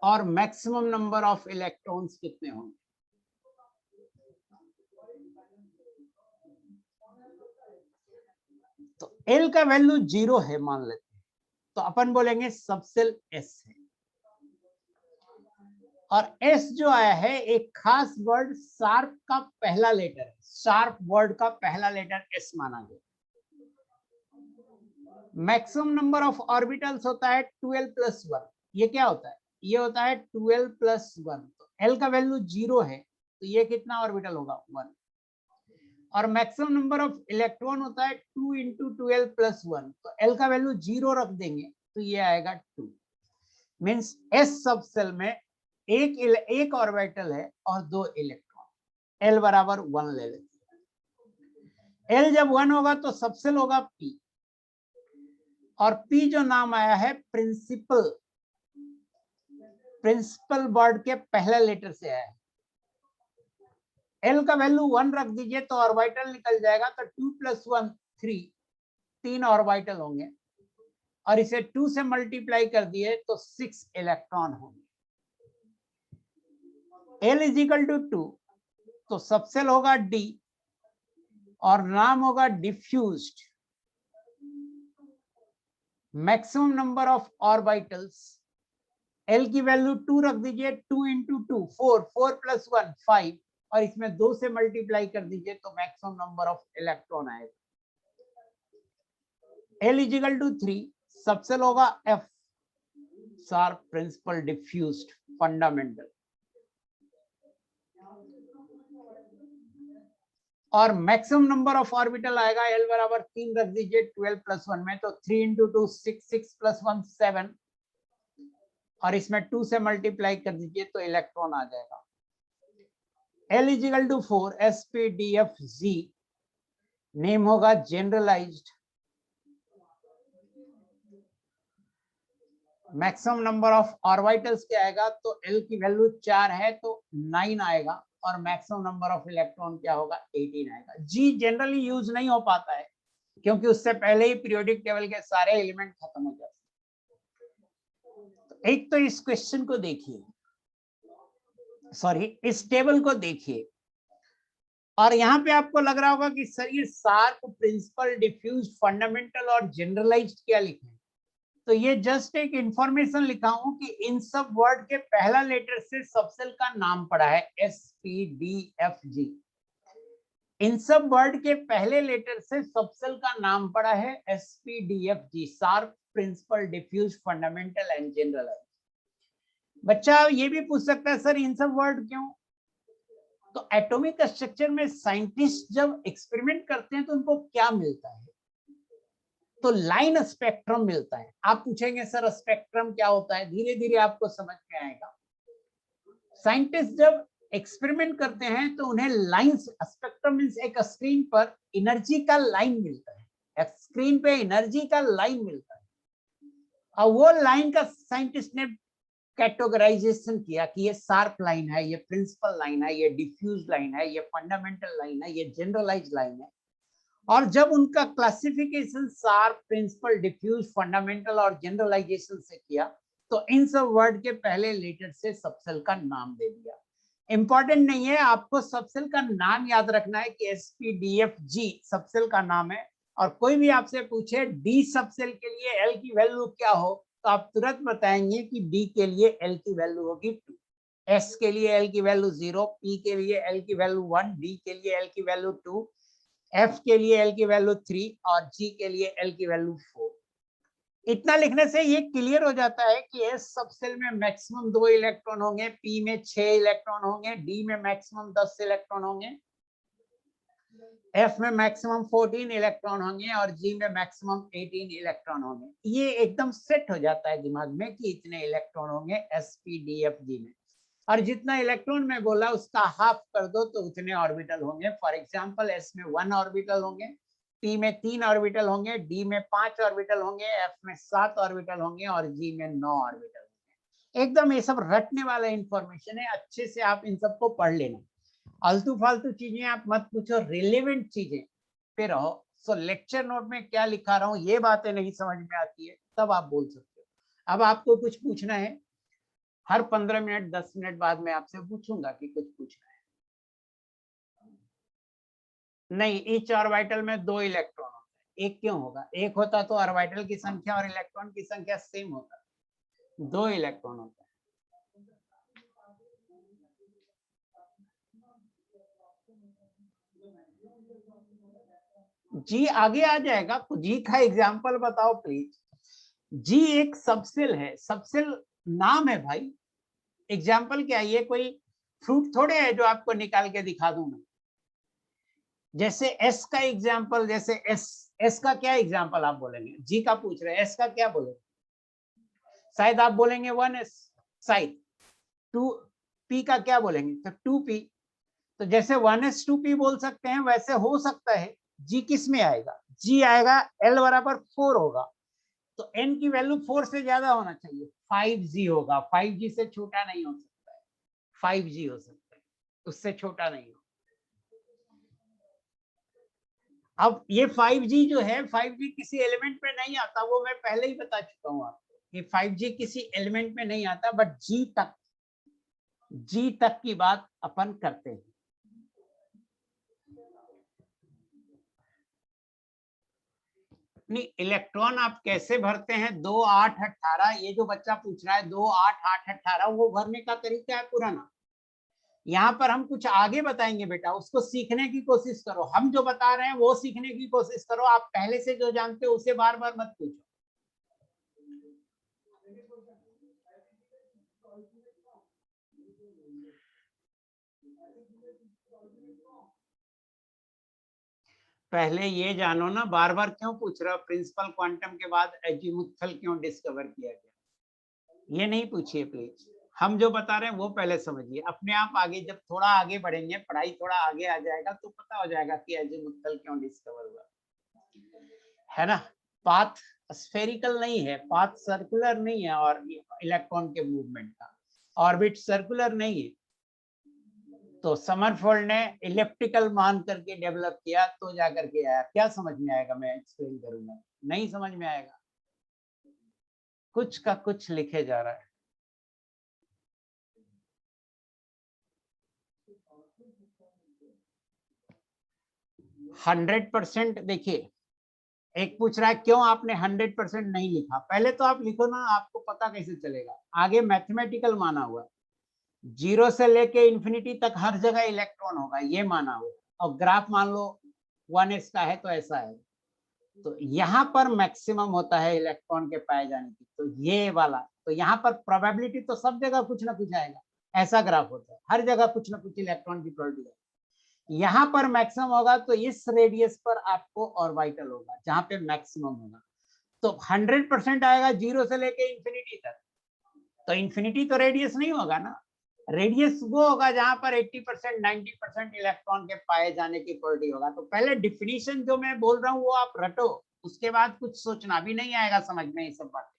A: और मैक्सिमम नंबर ऑफ इलेक्ट्रॉन्स कितने होंगे। तो एल का वैल्यू 0 है मान लेते हैं, तो अपन बोलेंगे सबसेल एस है। और एस जो आया है एक खास वर्ड शार्प का पहला लेटर है, शार्प वर्ड का पहला लेटर एस माना गया। मैक्सिमम नंबर ऑफ ऑर्बिटल्स होता है 12+1। ये क्या होता है, ये होता है 12+1। तो एल का वैल्यू 0 है, तो ये कितना ऑर्बिटल होगा 1। और मैक्सिमम नंबर ऑफ इलेक्ट्रॉन होता है 2 × 12+1, तो एल का वैल्यू 0 रख देंगे तो ये आएगा 2। मीन्स एस सबसेल में एक ऑर्बिटल है और 2 इलेक्ट्रॉन, एल बराबर 1 ले लेते हैं। एल जब 1 होगा तो सबसेल होगा पी, और पी जो नाम आया है प्रिंसिपल, प्रिंसिपल वर्ड के पहले लेटर से आया है। एल का वैल्यू 1 रख दीजिए तो ऑर्बिटल निकल जाएगा, तो 2+1 3, 3 ऑर्बिटल होंगे, और इसे 2 से मल्टीप्लाई कर दिए तो 6 इलेक्ट्रॉन होंगे। L = 2, तो सबसेल होगा D और नाम होगा diffused. Maximum number of orbitals, L की वैल्यू 2 रख दीजिए, 2 × 2 4, 4+1 5, और इसमें 2 से मल्टीप्लाई कर दीजिए तो मैक्सिमम नंबर ऑफ इलेक्ट्रॉन आएगा। L = 3, सबसेल होगा F, sharp, principal, diffused, fundamental. और मैक्सिमम नंबर ऑफ ऑर्बिटल आएगा L बराबर 3 रख दीजिए 12+1 में, तो 3 × 2 6, 6+1 7, और इसमें 2 से मल्टीप्लाई कर दीजिए तो इलेक्ट्रॉन आ जाएगा। L = 4, SPDFG, नेम होगा generalized. Maximum number of orbitals क्या आएगा, तो L की वैल्यू 4 है तो 9 आएगा, और मैक्सिमम नंबर ऑफ इलेक्ट्रॉन क्या होगा 18 आएगा। जी जनरली यूज नहीं हो पाता है क्योंकि उससे पहले ही पीरियोडिक टेबल के सारे एलिमेंट खत्म हो जाते हैं। तो एक तो इस क्वेश्चन को देखिए, सॉरी इस टेबल को देखिए, और यहाँ पे आपको लग रहा होगा कि सर ये शार्प, प्रिंसिपल, डिफ्यूज, फंडामेंटल और जनरलाइज्ड क्या लिखे हैं। तो ये जस्ट एक इंफॉर्मेशन लिखा हूं कि इन सब वर्ड के पहला लेटर से सबसेल का नाम पड़ा है SPDFG। इन सब वर्ड के पहले लेटर से सबसेल का नाम पड़ा है SPDFG, sharp, principal, diffuse, fundamental and generalize. बच्चा ये भी पूछ सकता है सर इन सब वर्ड क्यों? तो एटॉमिक स्ट्रक्चर में साइंटिस्ट जब एक्सपेरिमेंट करते हैं तो उनको क्या मिलता है? तो लाइन स्पेक्ट्रम मिलता है। आप पूछेंगे सर स्पेक्ट्रम क्या होता है? धीरे धीरे आपको समझ में आएगा। साइंटिस्ट जब एक्सपेरिमेंट करते हैं तो उन्हें लाइन, स्पेक्ट्रम मींस एक स्क्रीन पर एनर्जी का लाइन मिलता है, स्क्रीन पे एनर्जी का लाइन मिलता है, और वो लाइन का साइंटिस्ट ने कैटेगराइजेशन किया कि ये शार्प लाइन है, ये प्रिंसिपल लाइन है, ये डिफ्यूज लाइन है, ये फंडामेंटल लाइन है, ये जनरलाइज लाइन है। और जब उनका classification sharp, principal, diffuse, fundamental और जनरलाइजेशन से किया तो इन सब वर्ड के पहले लेटर से सबसेल का नाम दे दिया। इंपॉर्टेंट नहीं है, आपको सबसेल का नाम याद रखना है कि SPDFG सबसेल का नाम है। और कोई भी आपसे पूछे डी सबसेल के लिए L की वैल्यू क्या हो तो आप तुरंत बताएंगे कि D के लिए L की वैल्यू होगी 2, S के लिए L की वैल्यू 0, P के लिए L की वैल्यू 1, D के लिए L की वैल्यू 2, F के लिए L की वैल्यू 3 और G के लिए L की वैल्यू 4। इतना लिखने से ये क्लियर हो जाता है कि S सबसेल में मैक्सिमम 2 इलेक्ट्रॉन होंगे, P में 6 इलेक्ट्रॉन होंगे, D में मैक्सिमम 10 इलेक्ट्रॉन होंगे, F में मैक्सिमम 14 इलेक्ट्रॉन होंगे और G में मैक्सिमम 18 इलेक्ट्रॉन होंगे। ये एकदम सेट हो जाता है दिमाग में कि इतने इलेक्ट्रॉन होंगे SPDFG में, और जितना इलेक्ट्रॉन में बोला उसका हाफ कर दो तो उतने ऑर्बिटल होंगे। फॉर एग्जांपल S में 1 ऑर्बिटल होंगे, P में 3 ऑर्बिटल होंगे, D में 5 ऑर्बिटल होंगे, F में 7 ऑर्बिटल होंगे और G में 9 ऑर्बिटल होंगे। एकदम ये सब रटने वाला इंफॉर्मेशन है, अच्छे से आप इन सबको पढ़ लेना। आलतू फालतू चीजें आप मत पूछो, रिलेवेंट चीजें पे रहो। सो लेक्चर नोट में क्या लिखा रहा हूँ ये बातें नहीं समझ में आती है तब आप बोल सकते हो। अब आपको कुछ पूछना है, हर 15 मिनट 10 मिनट बाद मैं आपसे पूछूंगा कि कुछ पूछना है। नहीं, ईच ऑर्बिटल में 2 इलेक्ट्रॉन होता है। एक क्यों होगा? एक होता तो ऑर्बिटल की संख्या और इलेक्ट्रॉन की संख्या सेम होता, 2 इलेक्ट्रॉन होता है। जी आगे आ जाएगा, जी का एग्जांपल बताओ प्लीज। जी एक सबसेल है, सबसेल नाम है भाई। एग्जांपल क्या है? ये कोई फ्रूट थोड़े है जो आपको निकाल के दिखा दूं मैं। जैसे एस का एग्जांपल, जैसे एस का क्या एग्जांपल आप बोलेंगे? जी का पूछ रहे हैं, एस का क्या बोलेंगे? शायद आप बोलेंगे 1s, शायद 2p का क्या बोलेंगे? तो 2p। तो जैसे 1s 2p बोल सकते हैं वैसे हो सकता है जी किस में आएगा? जी आएगा l बराबर 4 होगा, तो n की वैल्यू 4 से ज्यादा होना चाहिए, 5g होगा। 5g से छोटा नहीं हो सकता है, 5g हो सकता है, उससे छोटा नहीं हो। अब ये 5G जो है, 5G किसी एलिमेंट में नहीं आता, वो मैं पहले ही बता चुका हूं आपको। ये 5G किसी एलिमेंट में नहीं आता, बट G तक की बात अपन करते हैं। नहीं, इलेक्ट्रॉन आप कैसे भरते हैं? 2 8 18, ये जो बच्चा पूछ रहा है 2 8 8 18, वो भरने का तरीका है पुराना। यहाँ पर हम कुछ आगे बताएंगे बेटा, उसको सीखने की कोशिश करो। हम जो बता रहे हैं वो सीखने की कोशिश करो, आप पहले से जो जानते हो उसे बार बार मत पूछो। पहले ये जानो ना, बार बार क्यों पूछ रहे हो प्रिंसिपल क्वांटम के बाद अजीमुथल क्यों डिस्कवर किया गया? ये नहीं पूछिए प्लीज। हम जो बता रहे हैं वो पहले समझिए, अपने आप आगे जब थोड़ा आगे बढ़ेंगे, पढ़ाई थोड़ा आगे आ जाएगा तो पता हो जाएगा कि अजीमुथल क्यों डिस्कवर हुआ, है ना। पाथ स्फेरिकल नहीं है, पाथ सर्कुलर नहीं है, और इलेक्ट्रॉन के मूवमेंट का ऑर्बिट सर्कुलर नहीं है। तो समरफोल्ड ने इलेप्टिकल मान करके डेवलप किया तो जाकर के आया। क्या समझ में आएगा? मैं एक्सप्लेन करूंगा, नहीं समझ में आएगा। कुछ का कुछ लिखे जा रहा है। %100 देखिए, एक पूछ रहा है क्यों आपने 100% नहीं लिखा। पहले तो आप लिखो ना, आपको पता कैसे चलेगा। आगे मैथमेटिकल माना हुआ, 0 से लेके इंफिनिटी तक हर जगह इलेक्ट्रॉन होगा, ये माना हुआ। और ग्राफ मान लो 1s का है तो ऐसा है, तो यहाँ पर मैक्सिमम होता है इलेक्ट्रॉन के पाए जाने की, तो ये वाला। तो यहाँ पर प्रोबेबिलिटी तो सब जगह कुछ ना कुछ आएगा, ऐसा ग्राफ होता है, हर जगह कुछ ना कुछ इलेक्ट्रॉन की प्रोबेबिलिटी है। यहाँ पर मैक्सिमम होगा तो इस रेडियस पर आपको ऑर्बिटल होगा जहां पे मैक्सिमम होगा। तो 100% आएगा 0 से लेके इंफिनिटी तक, तो इंफिनिटी तो रेडियस नहीं होगा ना, रेडियस वो होगा जहां पर 80% 90% इलेक्ट्रॉन के पाए जाने की प्रोबेबिलिटी होगा। तो पहले डिफिनीशन जो मैं बोल रहा हूँ वो आप रटो, उसके बाद कुछ सोचना भी नहीं आएगा समझ में ये सब बातें।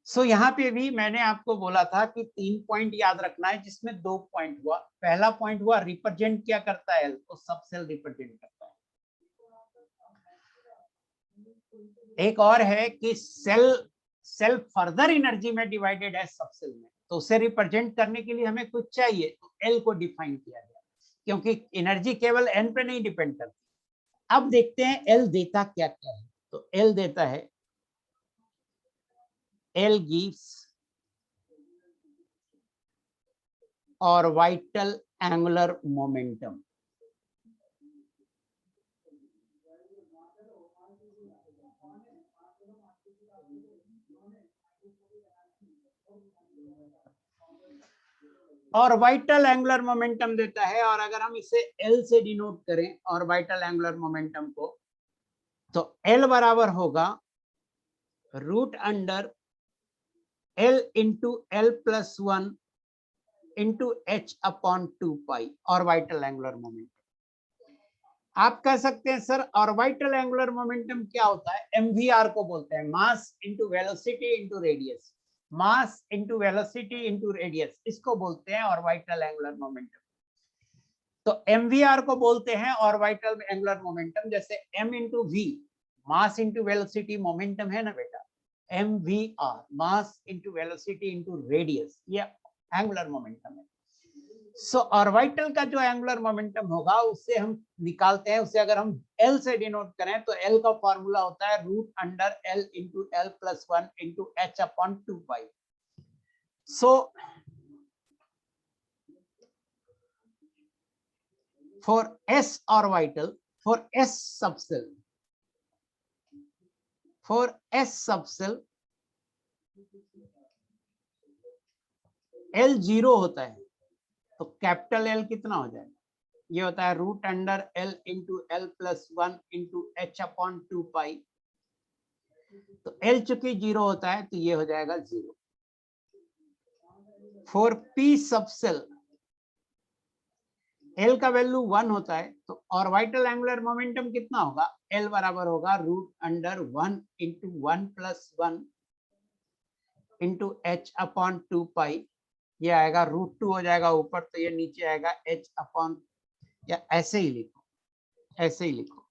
A: सो यहाँ पे भी मैंने आपको बोला था कि 3 पॉइंट याद रखना है, जिसमें 2 पॉइंट हुआ। पहला पॉइंट हुआ रिप्रेजेंट क्या करता है, तो सब सेल रिप्रेजेंट करता है। एक और है कि सेल फर्दर एनर्जी में डिवाइडेड है सब सेल में, तो उसे रिप्रेजेंट करने के लिए हमें कुछ चाहिए, तो एल को डिफाइन किया गया, क्योंकि एनर्जी केवल एन पे नहीं डिपेंड करती। अब देखते हैं एल देता क्या क्या है। तो एल देता है, L gives orbital angular momentum. Orbital angular momentum देता है, और अगर हम इसे एल से डिनोट करें ऑर्बिटल एंगुलर मोमेंटम को, तो एल बराबर होगा root under L into L plus 1 into H upon 2 pi orbital angular momentum. आप कह सकते हैं सर ऑर्बिटल एंगुलर मोमेंटम क्या होता है, एमवीआर को बोलते हैं, mass into velocity into radius. Mass into velocity into radius, इसको बोलते हैं ऑर्बिटल एंगुलर मोमेंटम। तो एमवीआर को बोलते हैं ऑर्बिटल एंगुलर मोमेंटम, जैसे M into V mass into velocity momentum है ना बेटा, MVR mass into velocity into radius, ये एंगुलर मोमेंटम है। सो ऑर्बिटल का जो एंगुलर मोमेंटम होगा उससे हम निकालते हैं, उसे अगर हम एल से डिनोट करें तो एल का फॉर्मूला होता है root under L into L plus 1 into H upon 2 pi. So for s orbital, for s subcell, L 0 होता है, तो कैपिटल L कितना हो जाएगा, ये होता है root under L into L plus 1 into H upon 2 pi. तो L चूंकि 0 होता है तो ये हो जाएगा 0। फॉर P सबसेल L का वैल्यू 1 होता है, तो ऑर्बिटल एंगुलर मोमेंटम कितना होगा, L बराबर होगा root under 1 into 1 plus 1 into H upon 2 pi. ये आएगा रूट 2 हो जाएगा ऊपर, तो ये नीचे आएगा h अपॉन, या ऐसे ही लिखो, ऐसे ही लिखो,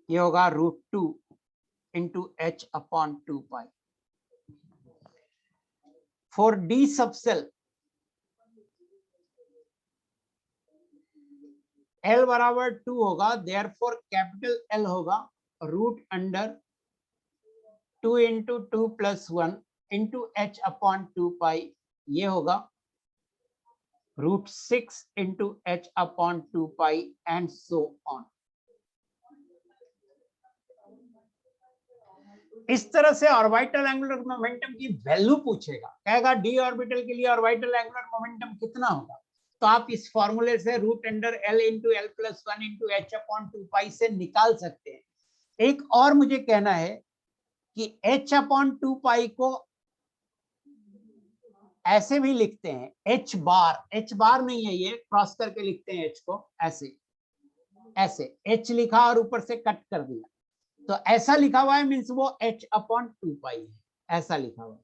A: ये होगा root 2 into H upon 2 pi. For D subshell L बराबर 2 होगा, देयरफॉर कैपिटल L होगा root under 2 into 2 plus 1 into H upon 2 pi, ये होगा root 6 into H upon 2 pi and so on. इस तरह से ऑर्बिटल एंगुलर मोमेंटम की value पूछेगा, कहेगा डी ऑर्बिटल के लिए ऑर्बिटल एंगुलर मोमेंटम कितना होगा, तो आप इस फॉर्मूले से root under L into L plus 1 into H upon 2 pi से निकाल सकते हैं। एक और मुझे कहना है कि h अपॉन 2 पाई को ऐसे भी लिखते हैं h बार नहीं है, ये क्रॉस करके लिखते हैं h को, ऐसे ऐसे h लिखा और ऊपर से कट कर दिया, तो ऐसा लिखा हुआ है मीन्स वो h अपॉन 2 पाई है, ऐसा लिखा हुआ है।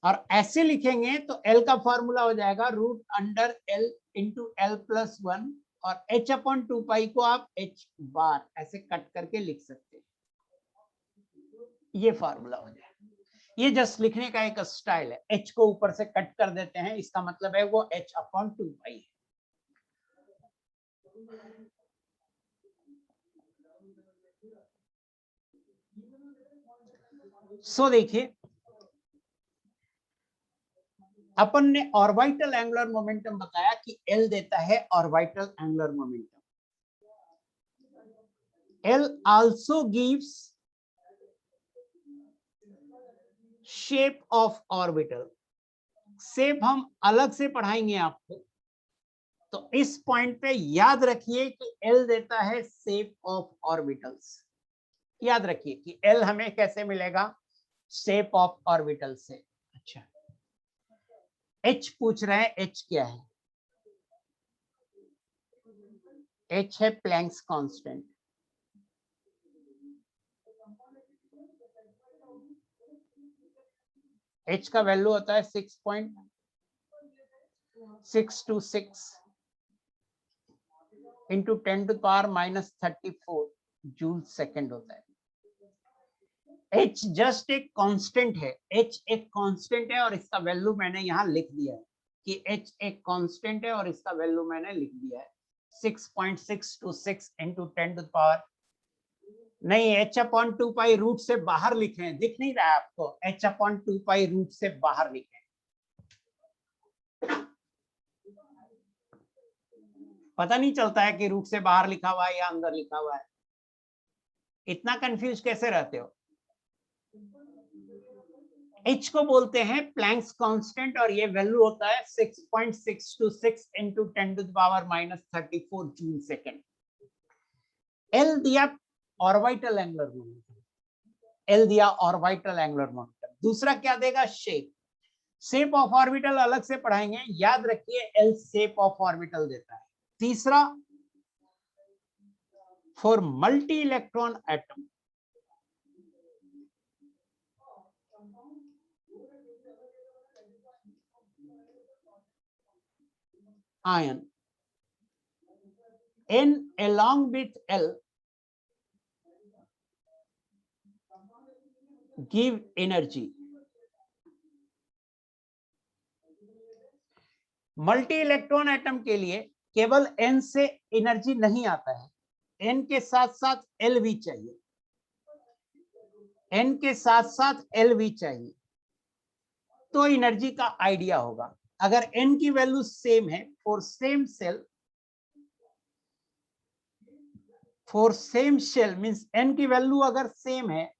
A: और ऐसे लिखेंगे तो L का फॉर्मूला हो जाएगा root under L into L plus 1, और h अपॉन 2 पाई को आप h बार ऐसे कट करके लिख सकते हैं, ये फॉर्मूला हो जाएगा। ये जस्ट लिखने का एक स्टाइल है, h को ऊपर से कट कर देते हैं, इसका मतलब है वो h अपॉन 2 पाई है। सो देखिए, अपन ने ऑर्बिटल एंगुलर मोमेंटम बताया कि L देता है orbital angular momentum. L also gives shape of orbital. Shape हम अलग से पढ़ाएंगे आपको, तो इस पॉइंट पे याद रखिए कि L देता है शेप ऑफ ऑर्बिटल्स. याद रखिए कि L हमें कैसे मिलेगा, शेप ऑफ ऑर्बिटल से. अच्छा, H पूछ रहे हैं, H क्या है? H है प्लैंक्स कांस्टेंट. H का वैल्यू होता है 6.626 इंटू 10⁻⁻34 जूल सेकेंड होता है. H जस्ट एक कांस्टेंट है. H एक कांस्टेंट है और इसका वैल्यू मैंने यहाँ लिख दिया है कि H एक कांस्टेंट है और इसका वैल्यू मैंने लिख दिया है 6.626 इंटू 10⁻. नहीं, h/2π रूट से बाहर लिखे हैं, दिख नहीं रहा है आपको? h/2π रूट से बाहर लिखे. पता नहीं चलता है कि रूट से बाहर लिखा हुआ है या अंदर लिखा हुआ है. इतना कंफ्यूज कैसे रहते हो? H को बोलते हैं प्लैंक्स कांस्टेंट और ये वैल्यू होता है 6.626 इंटू 10⁻⁻34 जूल सेकेंड. L दिया ऑर्बिटल एंगुलर मोमेंटम. L दिया ऑर्बिटल एंगुलर मोमेंटम. दूसरा क्या देगा? शेप. शेप ऑफ ऑर्बिटल अलग से पढ़ाएंगे, याद रखिए L शेप ऑफ ऑर्बिटल देता है. तीसरा, for multi electron atom, ion, N along with L give energy. Multi electron atom के लिए केवल N से एनर्जी नहीं आता है, N के साथ साथ L भी चाहिए. N के साथ साथ L भी चाहिए तो एनर्जी का आइडिया होगा. अगर N की वैल्यू सेम है for same shell, for same shell means N की वैल्यू अगर सेम है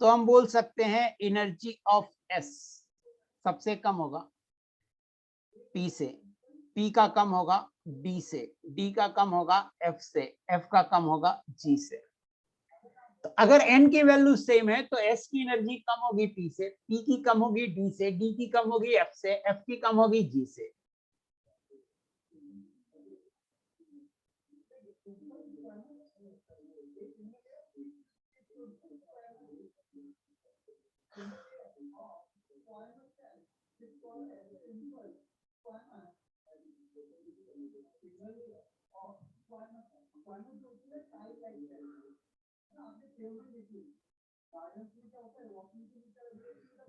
A: तो हम बोल सकते हैं एनर्जी ऑफ S सबसे कम होगा P से, P का कम होगा D से, D का कम होगा F से, F का कम होगा G से. तो अगर N की वैल्यू सेम है तो S की एनर्जी कम होगी P से, P की कम होगी D से, D की कम होगी F से, F की कम होगी G से.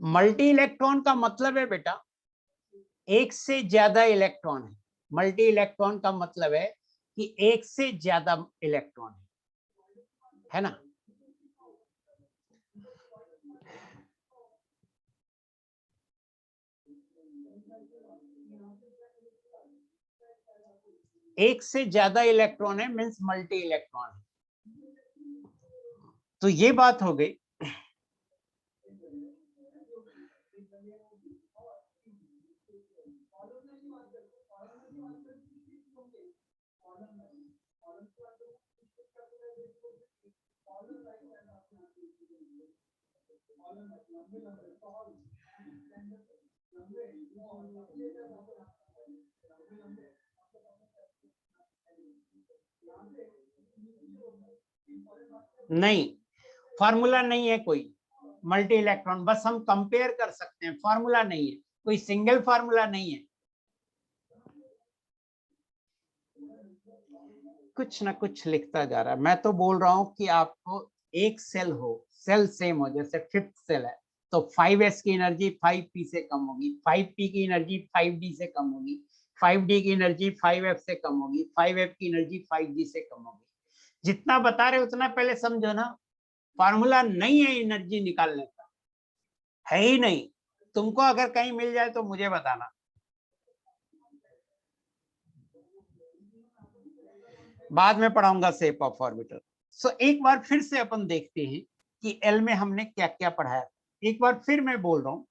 A: मल्टी इलेक्ट्रॉन का मतलब है बेटा एक से ज्यादा इलेक्ट्रॉन है. मल्टी इलेक्ट्रॉन का मतलब है कि एक से ज्यादा इलेक्ट्रॉन है ना. एक से ज्यादा इलेक्ट्रॉन है मींस मल्टी इलेक्ट्रॉन है. तो ये बात हो गई. नहीं, फॉर्मूला नहीं है कोई मल्टी इलेक्ट्रॉन, बस हम कंपेयर कर सकते हैं, फॉर्मूला नहीं है, कोई सिंगल फॉर्मूला नहीं है. कुछ ना कुछ लिखता जा रहा है. मैं तो बोल रहा हूं कि आपको एक सेल हो, सेल सेम हो, जैसे फिफ्थ सेल है तो 5s की एनर्जी 5p से कम होगी, 5p की एनर्जी 5d से कम होगी, 5D की एनर्जी 5F से कम होगी, 5F की एनर्जी 5G से कम होगी। जितना बता रहे उतना पहले समझो ना, फार्मूला नहीं है एनर्जी निकालने का, है ही नहीं। तुमको अगर कहीं मिल जाए तो मुझे बताना। बाद में पढ़ाऊंगा शेप ऑफ ऑर्बिटल। सो एक बार फिर से अपन देखते हैं कि एल में हमने क्या क्या पढ़ाया। एक बार फिर मैं बोल रहा हूं,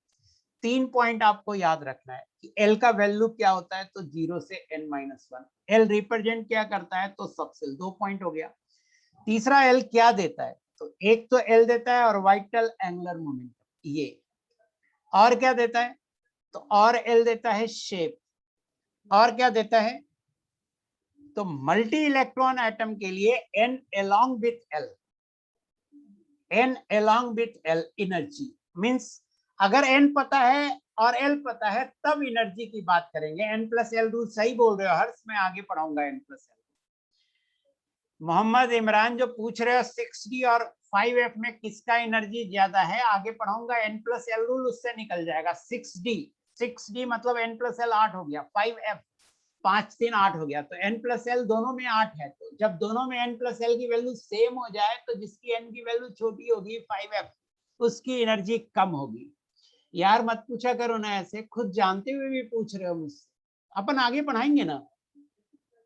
A: 3 पॉइंट आपको याद रखना है कि एल का वैल्यू क्या होता है, तो 0 से n-1। एल रिप्रेजेंट क्या करता है, तो सबसेल। 2 पॉइंट हो गया। तीसरा एल क्या देता है, तो एक तो एल देता है ऑर्बिटल एंगुलर मोमेंटम ये, और क्या देता है, तो और एल देता है शेप, और क्या देता है, तो मल्टी इलेक्ट्रॉन एटम के लिए n along with L, n along with L energy means अगर n पता है और L पता है तब एनर्जी की बात करेंगे। n+L रूल सही बोल रहे हो हर्ष, मैं आगे पढ़ाऊंगा n+L। मोहम्मद इमरान जो पूछ रहे हो 6D और 5F में किसका एनर्जी ज्यादा है, आगे पढ़ाऊंगा। n+L रूल उससे निकल जाएगा। 6D मतलब n+L 8 हो गया, 5F 5 3 8 हो गया, तो n+L दोनों में 8 है। तो जब दोनों में n+L की वैल्यू सेम हो जाए तो जिसकी n की वैल्यू छोटी होगी 5F, उसकी एनर्जी कम होगी। यार मत पूछा करो ना ऐसे, खुद जानते हुए भी पूछ रहे हो मुझसे। अपन आगे पढ़ाएंगे ना,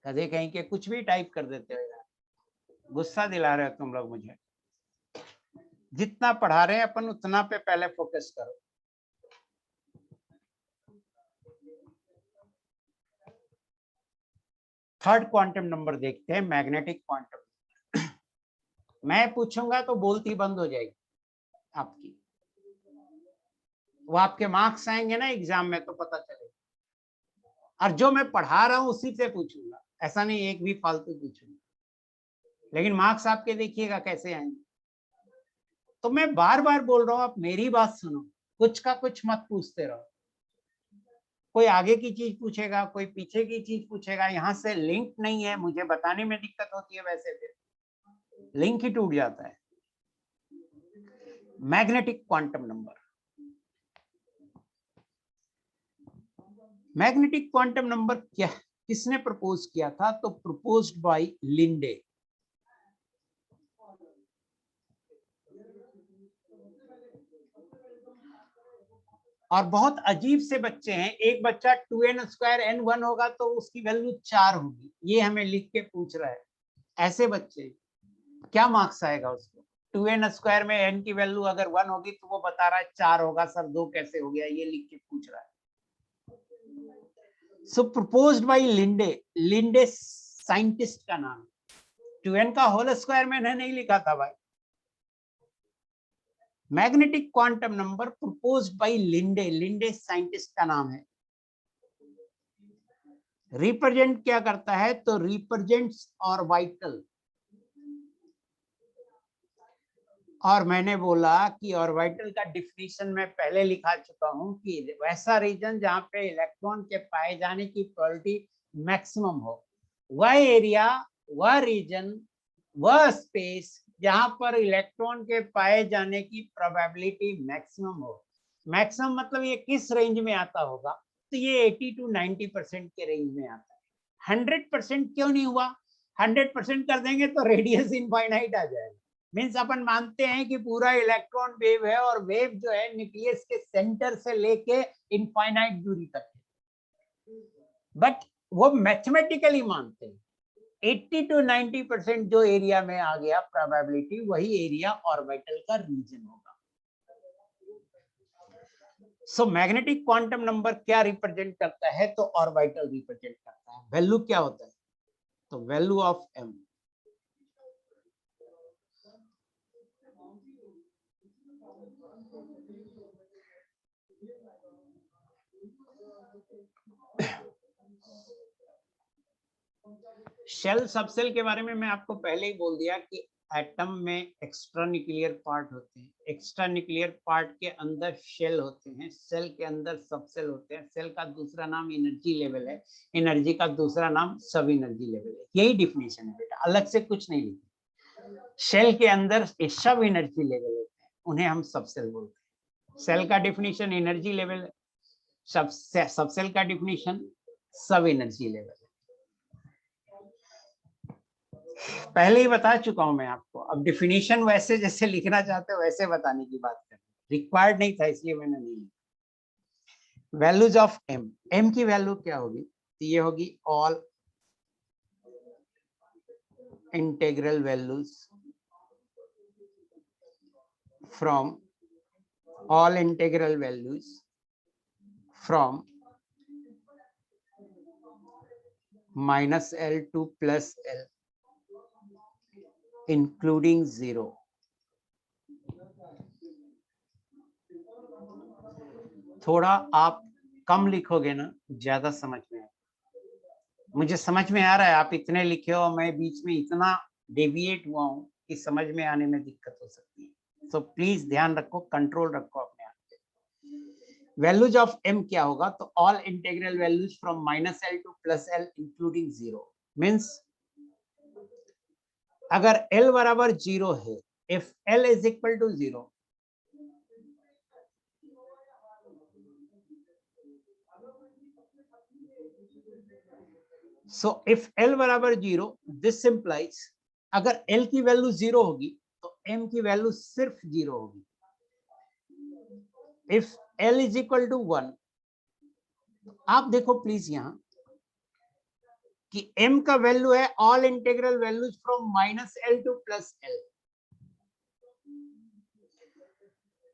A: कदे कहीं के कुछ भी टाइप कर देते हो यार, गुस्सा दिला रहे हो तुम लोग मुझे। जितना पढ़ा रहे हैं अपन उतना पे पहले फोकस करो। थर्ड क्वांटम नंबर देखते हैं, मैग्नेटिक क्वांटम। मैं पूछूंगा तो बोलती बंद हो जाएगी आपकी, वो आपके मार्क्स आएंगे ना एग्जाम में तो पता चलेगा। और जो मैं पढ़ा रहा हूं उसी से पूछूंगा, ऐसा नहीं एक भी फालतू पूछूंगा, लेकिन मार्क्स आपके देखिएगा कैसे आएंगे। तो मैं बार बार बोल रहा हूं, आप मेरी बात सुनो, कुछ का कुछ मत पूछते रहो। कोई आगे की चीज पूछेगा, कोई पीछे की चीज पूछेगा, यहाँ से लिंक नहीं है, मुझे बताने में दिक्कत होती है, वैसे फिर लिंक ही टूट जाता है। Magnetic quantum number, magnetic quantum number क्या किसने प्रपोज किया था, तो प्रपोज्ड बाय लिंडे। और बहुत अजीब से बच्चे हैं, एक बच्चा 2n² n1 होगा तो उसकी वैल्यू 4 होगी, ये हमें लिख के पूछ रहा है। ऐसे बच्चे क्या मार्क्स आएगा उसको? 2n² में n की वैल्यू अगर 1 होगी तो वो बता रहा है 4 होगा, सर 2 कैसे हो गया, ये लिख के पूछ रहा है। So proposed by Linde, Linde scientist का नाम, 2n का होल स्क्वायर मैंने नहीं लिखा था भाई। Magnetic quantum number proposed by Linde, Linde scientist का नाम है। रिप्रेजेंट क्या करता है, तो रिप्रेजेंट्स ऑर्बिटल। और मैंने बोला कि ऑर्बिटल का डिफिनीशन मैं पहले लिखा चुका हूं कि वैसा रीजन जहां पे इलेक्ट्रॉन के पाए जाने की प्रोबेबिलिटी मैक्सिमम हो, वह एरिया, वह रीजन, वह स्पेस जहां पर इलेक्ट्रॉन के पाए जाने की प्रोबेबिलिटी मैक्सिमम हो। मैक्सिमम मतलब ये किस रेंज में आता होगा, तो ये 80 to 90% के रेंज में आता है। 100% क्यों नहीं हुआ? 100% कर देंगे तो रेडियस इनफाइनाइट आ जाएगा। मीन्स अपन मानते हैं कि पूरा इलेक्ट्रॉन वेव है और वेव जो है न्यूक्लियस के सेंटर से लेके इनफाइनाइट दूरी तक है, बट वो मैथमेटिकली मानते हैं 80 to 90% जो एरिया में आ गया प्रोबेबिलिटी, वही एरिया ऑर्बिटल का रीजन होगा। सो मैग्नेटिक क्वांटम नंबर क्या रिप्रेजेंट करता है, तो ऑर्बिटल रिप्रेजेंट करता है। वैल्यू क्या होता है, तो value of m। Shell subshell के बारे में मैं आपको पहले ही बोल दिया कि एटम में एक्स्ट्रा न्यूक्लियर पार्ट होते हैं, एक्स्ट्रा न्यूक्लियर पार्ट के अंदर शेल होते हैं, सेल के अंदर सबसेल होते हैं। सेल का दूसरा नाम एनर्जी लेवल है, एनर्जी का दूसरा नाम सब एनर्जी लेवल है। यही डिफिनेशन है बेटा, अलग से कुछ नहीं लिखा। शेल के अंदर सब एनर्जी लेवल होते हैं, उन्हें हम सबसेल बोलते हैं। सेल का डिफिनेशन एनर्जी लेवल है, सबसेल का डिफिनेशन सब एनर्जी लेवल है। पहले ही बता चुका हूं मैं आपको, अब डिफिनीशन वैसे जैसे लिखना चाहते हो वैसे बताने की बात कर, रिक्वायर्ड नहीं था इसलिए मैंने नहीं लिखा। वैल्यूज ऑफ एम, एम की वैल्यू क्या होगी? तो ये होगी all integral values from all integral values from minus L to plus L including 0. थोड़ा आप कम लिखोगे ना ज्यादा समझ में आएगा। मुझे समझ में आ रहा है आप इतने लिखे हो, मैं बीच में इतना डेविएट हुआ हूं कि समझ में आने में दिक्कत हो सकती है। सो प्लीज ध्यान रखो, कंट्रोल रखो अपने आप पे। वैल्यूज ऑफ m क्या होगा? तो all integral values from minus L to plus L including 0। Means अगर L बराबर 0 है, if L is equal to 0, so if L बराबर 0, दिस इंप्लाइज अगर L की वैल्यू 0 होगी तो M की वैल्यू सिर्फ 0 होगी। If L is equal to 1, आप देखो प्लीज यहां कि M का वैल्यू है all integral values from minus L to plus L।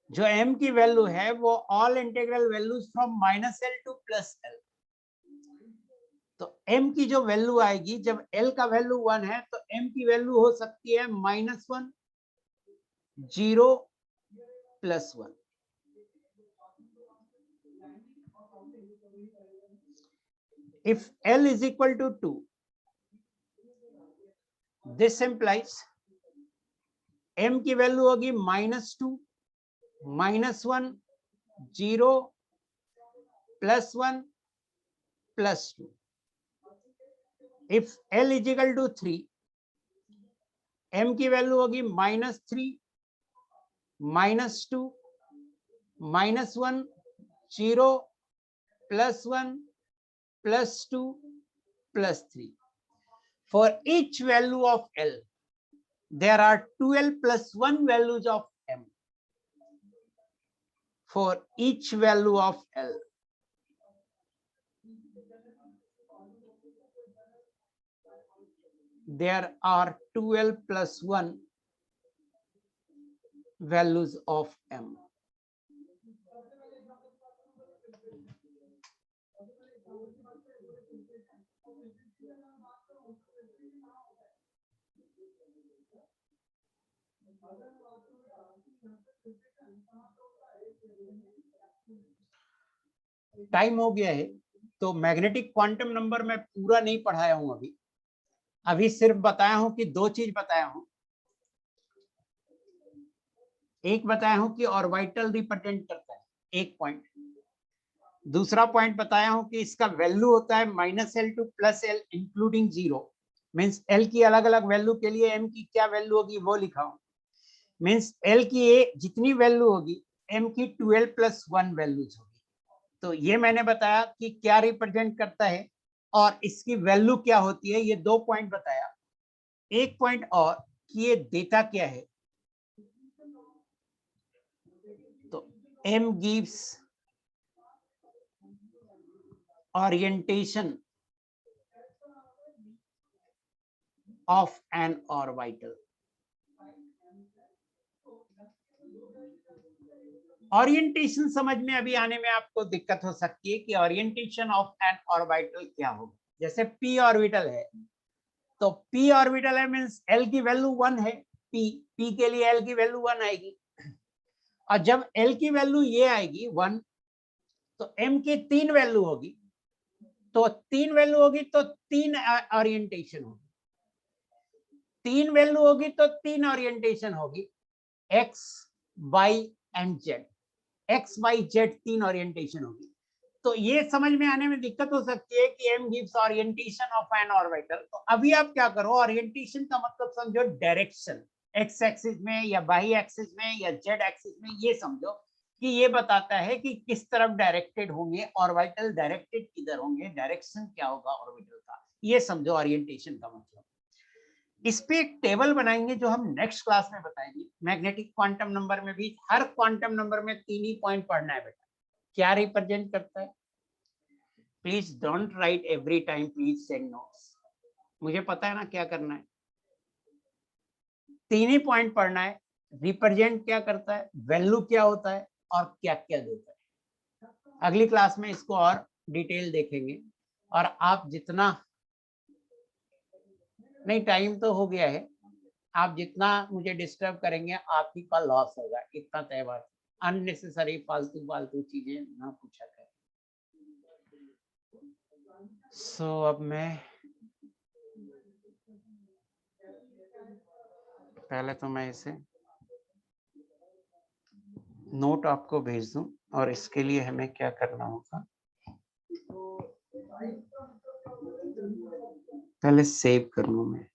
A: जो M की वैल्यू है वो all integral values from minus L to plus L। तो m की जो वैल्यू आएगी जब l का वैल्यू 1 है तो m की वैल्यू हो सकती है -1, 0, +1। If l is equal to 2, this implies m की वैल्यू होगी -2, -1, 0, +1, +2। If l is equal to 3, m की वैल्यू होगी -3, -2, -1, 0, +1, +2, +3. For each value of L, there are 2L plus 1 values of M. For each value of L, there are 2L plus 1 values of M. Time हो गया है तो magnetic quantum number मैं पूरा नहीं पढ़ाया हूं अभी सिर्फ बताया हूं कि दो चीज बताया हूं। एक बताया हूं कि ऑर्बिटल रिप्रेजेंट करता है, एक पॉइंट। दूसरा पॉइंट बताया हूं कि इसका वैल्यू होता है -L to +L including 0। Means L की अलग अलग वैल्यू के लिए M की क्या वैल्यू होगी वो लिखा हूं। मींस L की जितनी वैल्यू होगी M की 2L plus 1 वैल्यूज होगी। तो ये मैंने बताया कि क्या रिप्रेजेंट करता है और इसकी वैल्यू क्या होती है, ये दो पॉइंट बताया। एक पॉइंट और कि ये देता क्या है। तो M gives orientation of an orbital. Orientation समझ में अभी आने में आपको दिक्कत हो सकती है कि ओरिएंटेशन ऑफ एन ऑर्बिटल क्या होगा। जैसे p ऑर्बिटल है तो p ऑर्बिटल है मींस l की वैल्यू 1 है, p के लिए l की वैल्यू 1 आएगी। और जब l की वैल्यू ये आएगी 1 तो m की 3 वैल्यू होगी, तो 3 वैल्यू होगी तो 3 ओरिएंटेशन होगी। 3 वैल्यू होगी तो 3 ओरिएंटेशन होगी, x, y and z। x, y, z 3 orientation होगी। तो ये समझ में आने में दिक्कत हो सकती है कि m gives orientation of an orbital। तो अभी आप क्या करो, ओरिएंटेशन का मतलब समझो डायरेक्शन, x एक्सिस में या y एक्सिस में या z एक्सिस में, ये समझो कि ये बताता है कि किस तरफ डायरेक्टेड होंगे, ऑर्बिटल डायरेक्टेड किधर होंगे, डायरेक्शन क्या होगा ऑर्बिटल का, ये समझो ओरिएंटेशन का मतलब। इस पे एक टेबल बनाएंगे जो हम नेक्स्ट क्लास में बताएंगे। मैग्नेटिक क्वांटम नंबर में भी हर क्वांटम नंबर में 3 ही पॉइंट पढ़ना है बेटा, क्या रिप्रेजेंट करता है। Please don't write every time, please take notes, मुझे पता है ना क्या करना है। 3 ही पॉइंट पढ़ना है, रिप्रेजेंट क्या करता है, वैल्यू क्या होता है और क्या क्या देता है। अगली क्लास में इसको और डिटेल देखेंगे। और आप जितना, नहीं टाइम तो हो गया है, आप जितना मुझे डिस्टर्ब करेंगे आप ही का लॉस होगा, इतना तय बात। अननेसेसरी फालतू फालतू चीजें ना पूछा करें। सो अब मैं पहले तो मैं इसे नोट आपको भेज दूं, और इसके लिए हमें क्या करना होगा, पहले सेव कर लूं मैं।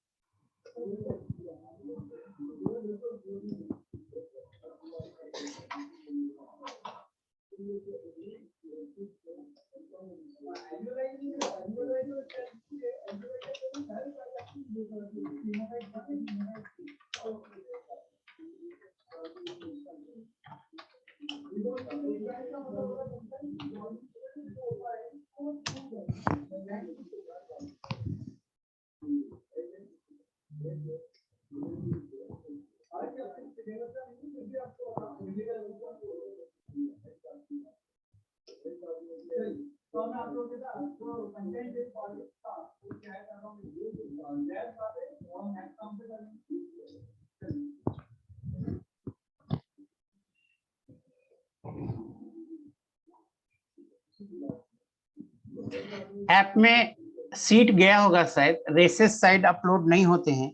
A: ऐप में सीट गया होगा शायद, रेसेस साइड अपलोड नहीं होते हैं,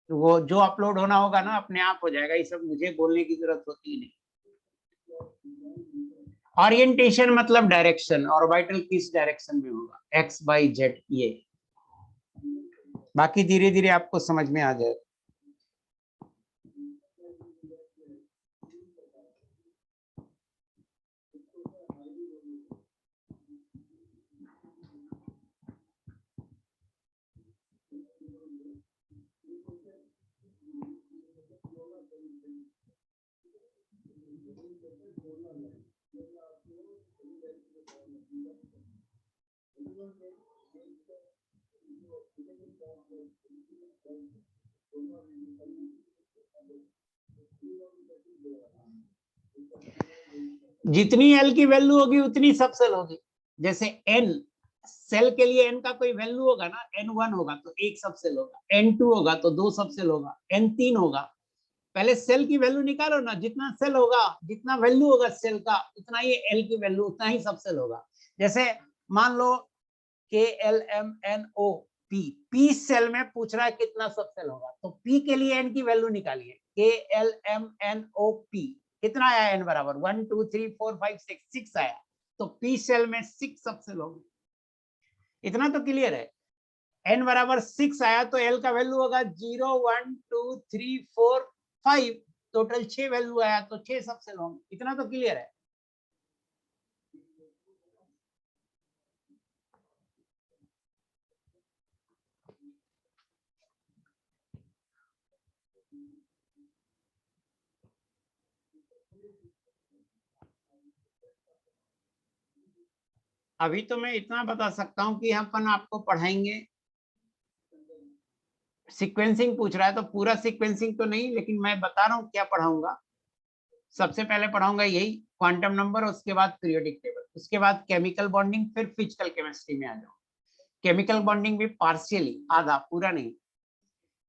A: तो वो जो अपलोड होना होगा ना अपने आप हो जाएगा, ये सब मुझे बोलने की जरूरत होती ही नहीं। ओरिएंटेशन मतलब डायरेक्शन, ऑर्बिटल किस डायरेक्शन में होगा, एक्स वाई जेड, ये बाकी धीरे धीरे आपको समझ में आ जाएगा। जितनी एल की वैल्यू होगी उतनी सब सेल होगी। जैसे एन सेल के लिए एन का कोई वैल्यू होगा ना, N1 होगा तो एक सब सेल होगा, N2 होगा तो 2 सब सेल होगा, N3 होगा। पहले सेल की वैल्यू निकालो ना, जितना सेल होगा, जितना वैल्यू होगा सेल का, उतना ही एल की वैल्यू, उतना ही सब सेल होगा। जैसे मान लो KLMNO P सेल में पूछ रहा है कितना सब सेल होगा, तो P के लिए N की वैल्यू निकालिए। KLMNO P कितना आया, N बराबर 1 2 3 4 5 6 आया, तो P सेल में 6 सब सेल होंगे। इतना तो क्लियर है। N बराबर 6 आया तो L का वैल्यू होगा 0 1 2 3 4 5, टोटल 6 वैल्यू आया तो 6 सब सेल होंगे। इतना तो क्लियर है। अभी तो मैं इतना बता सकता हूं कि अपन आपको पढ़ाएंगे, सीक्वेंसिंग पूछ रहा है तो पूरा सीक्वेंसिंग तो नहीं, लेकिन मैं बता रहा हूं क्या पढ़ाऊंगा। सबसे पहले पढ़ाऊंगा यही क्वांटम नंबर, उसके बाद पीरियोडिक टेबल, उसके बाद केमिकल बॉन्डिंग, फिर फिजिकल केमिस्ट्री में आ जाऊं। केमिकल बॉन्डिंग भी पार्शियली, आधा, पूरा नहीं।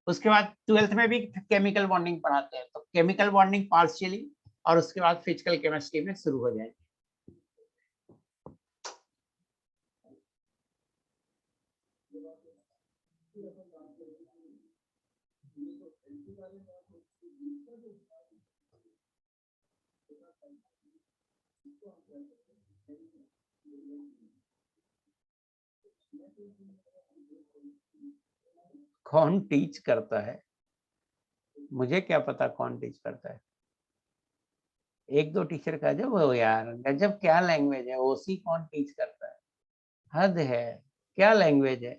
A: उसके बाद 12th में भी केमिकल बॉन्डिंग पढ़ाते हैं, तो केमिकल बॉन्डिंग पार्शियली, और उसके बाद फिजिकल केमिस्ट्री में शुरू हो जाएगी। कौन टीच करता है, मुझे क्या पता कौन टीच करता है। एक दो टीचर का जब हो यार, गजब क्या लैंग्वेज है, ओसी कौन टीच करता है, हद है, क्या लैंग्वेज है।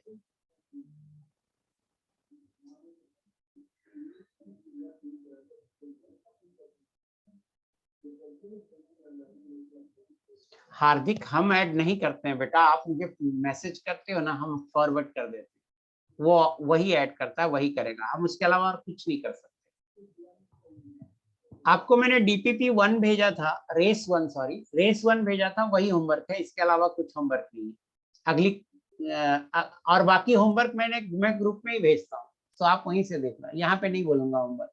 A: हार्दिक हम ऐड नहीं करते हैं बेटा, आप मुझे मैसेज करते हो ना, हम फॉरवर्ड कर देते हैं, वो वही ऐड करता है, वही करेगा, हम उसके अलावा और कुछ नहीं कर सकते। आपको मैंने डीपीपी 1 भेजा था, रेस 1 सॉरी, रेस 1 भेजा था, वही होमवर्क है, इसके अलावा कुछ होमवर्क नहीं है। अगली और बाकी होमवर्क मैं ग्रुप में ही भेजता हूँ, तो आप वहीं से देखना, यहाँ पे नहीं बोलूंगा होमवर्क।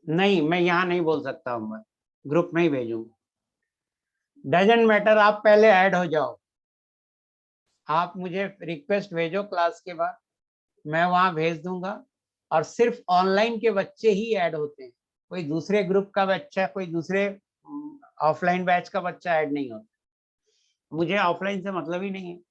A: नहीं, मैं यहाँ नहीं बोल सकता होमवर्क, ग्रुप में ही भेजूंगा। डजेंट मैटर, आप पहले ऐड हो जाओ, आप मुझे रिक्वेस्ट भेजो क्लास के बाद, मैं वहां भेज दूंगा। और सिर्फ ऑनलाइन के बच्चे ही ऐड होते हैं, कोई दूसरे ग्रुप का बच्चा, कोई दूसरे ऑफलाइन बैच का बच्चा ऐड नहीं होता, मुझे ऑफलाइन से मतलब ही नहीं है।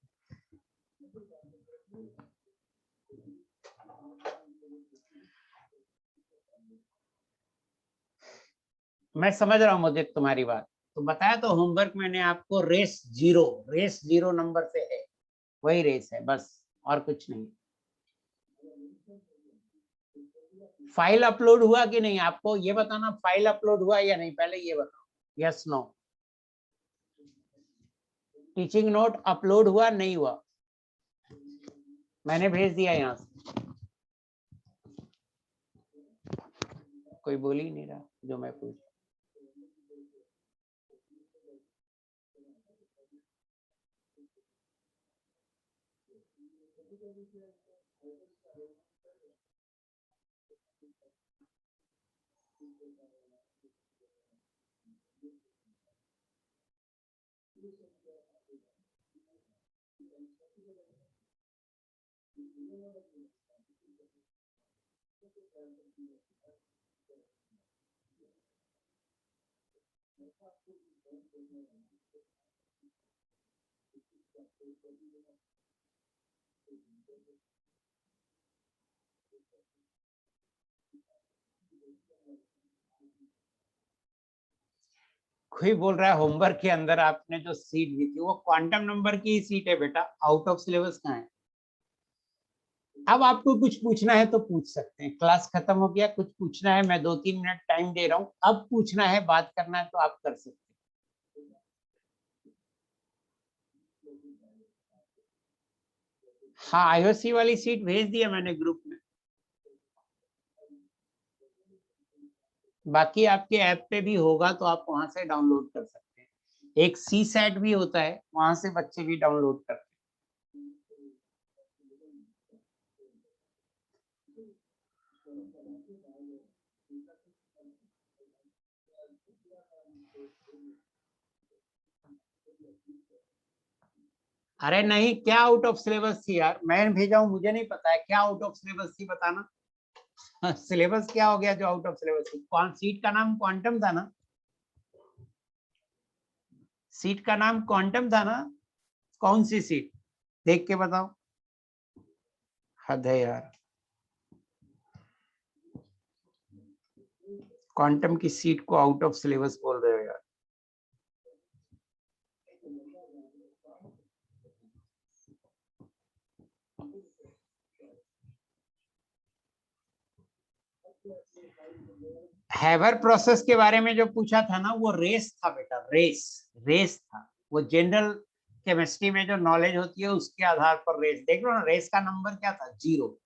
A: मैं समझ रहा हूँ मुझे तुम्हारी बात, तो बताया तो होमवर्क मैंने आपको, रेस जीरो नंबर से है, वही रेस है बस, और कुछ नहीं। फाइल अपलोड हुआ कि नहीं, आपको ये बताना, फाइल अपलोड हुआ या नहीं, पहले ये बताओ, yes no. Teaching note upload हुआ नहीं हुआ, मैंने भेज दिया यहाँ से, कोई बोल ही नहीं रहा जो मैं पूछ। कोई बोल रहा है होमवर्क के अंदर आपने जो सीट दी थी वो क्वांटम नंबर की सीट है बेटा, आउट ऑफ सिलेबस कहाँ है। अब आपको कुछ पूछना है तो पूछ सकते हैं, क्लास खत्म हो गया, कुछ पूछना है, मैं 2-3 मिनट टाइम दे रहा हूँ, अब पूछना है, बात करना है तो आप कर सकते हैं। हाँ, आईओसी वाली सीट भेज दिया मैंने ग्रुप में, बाकी आपके ऐप पे भी होगा तो आप वहां से डाउनलोड कर सकते हैं। एक सी सेट भी होता है, वहां से बच्चे भी डाउनलोड करते हैं। अरे नहीं, क्या आउट ऑफ सिलेबस थी यार, मैं भेजा हूँ, मुझे नहीं पता है क्या आउट ऑफ सिलेबस थी, बताना। सिलेबस क्या हो गया जो आउट ऑफ सिलेबस थी, कौन सीट का नाम क्वांटम था ना, सीट का नाम क्वांटम था ना, कौन सी सीट, देख के बताओ, हद है यार, क्वांटम की सीट को आउट ऑफ सिलेबस बोल रहे हो यार। हैवर प्रोसेस के बारे में जो पूछा था ना, वो रेस था बेटा, रेस था, वो जनरल केमिस्ट्री में जो नॉलेज होती है उसके आधार पर रेस, देख लो ना, रेस का नंबर क्या था, 0।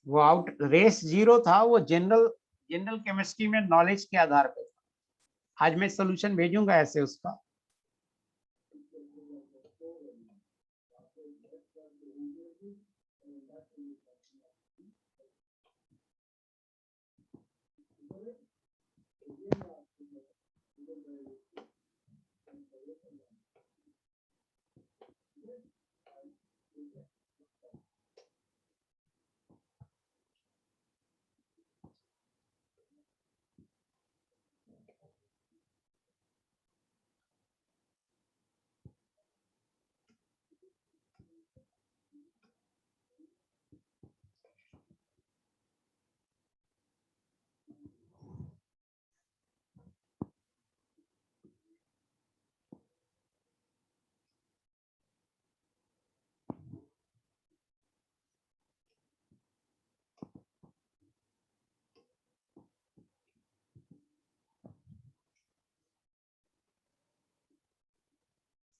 A: वो आउट रेस 0 था, वो जनरल केमिस्ट्री में नॉलेज के आधार पे था। आज मैं सोल्यूशन भेजूंगा ऐसे उसका।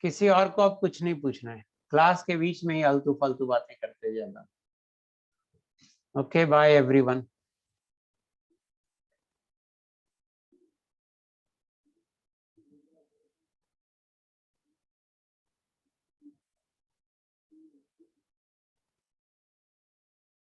A: किसी और को अब कुछ नहीं पूछना है, क्लास के बीच में ही आलतू फालतू बातें करते जाना। Okay, bye everyone.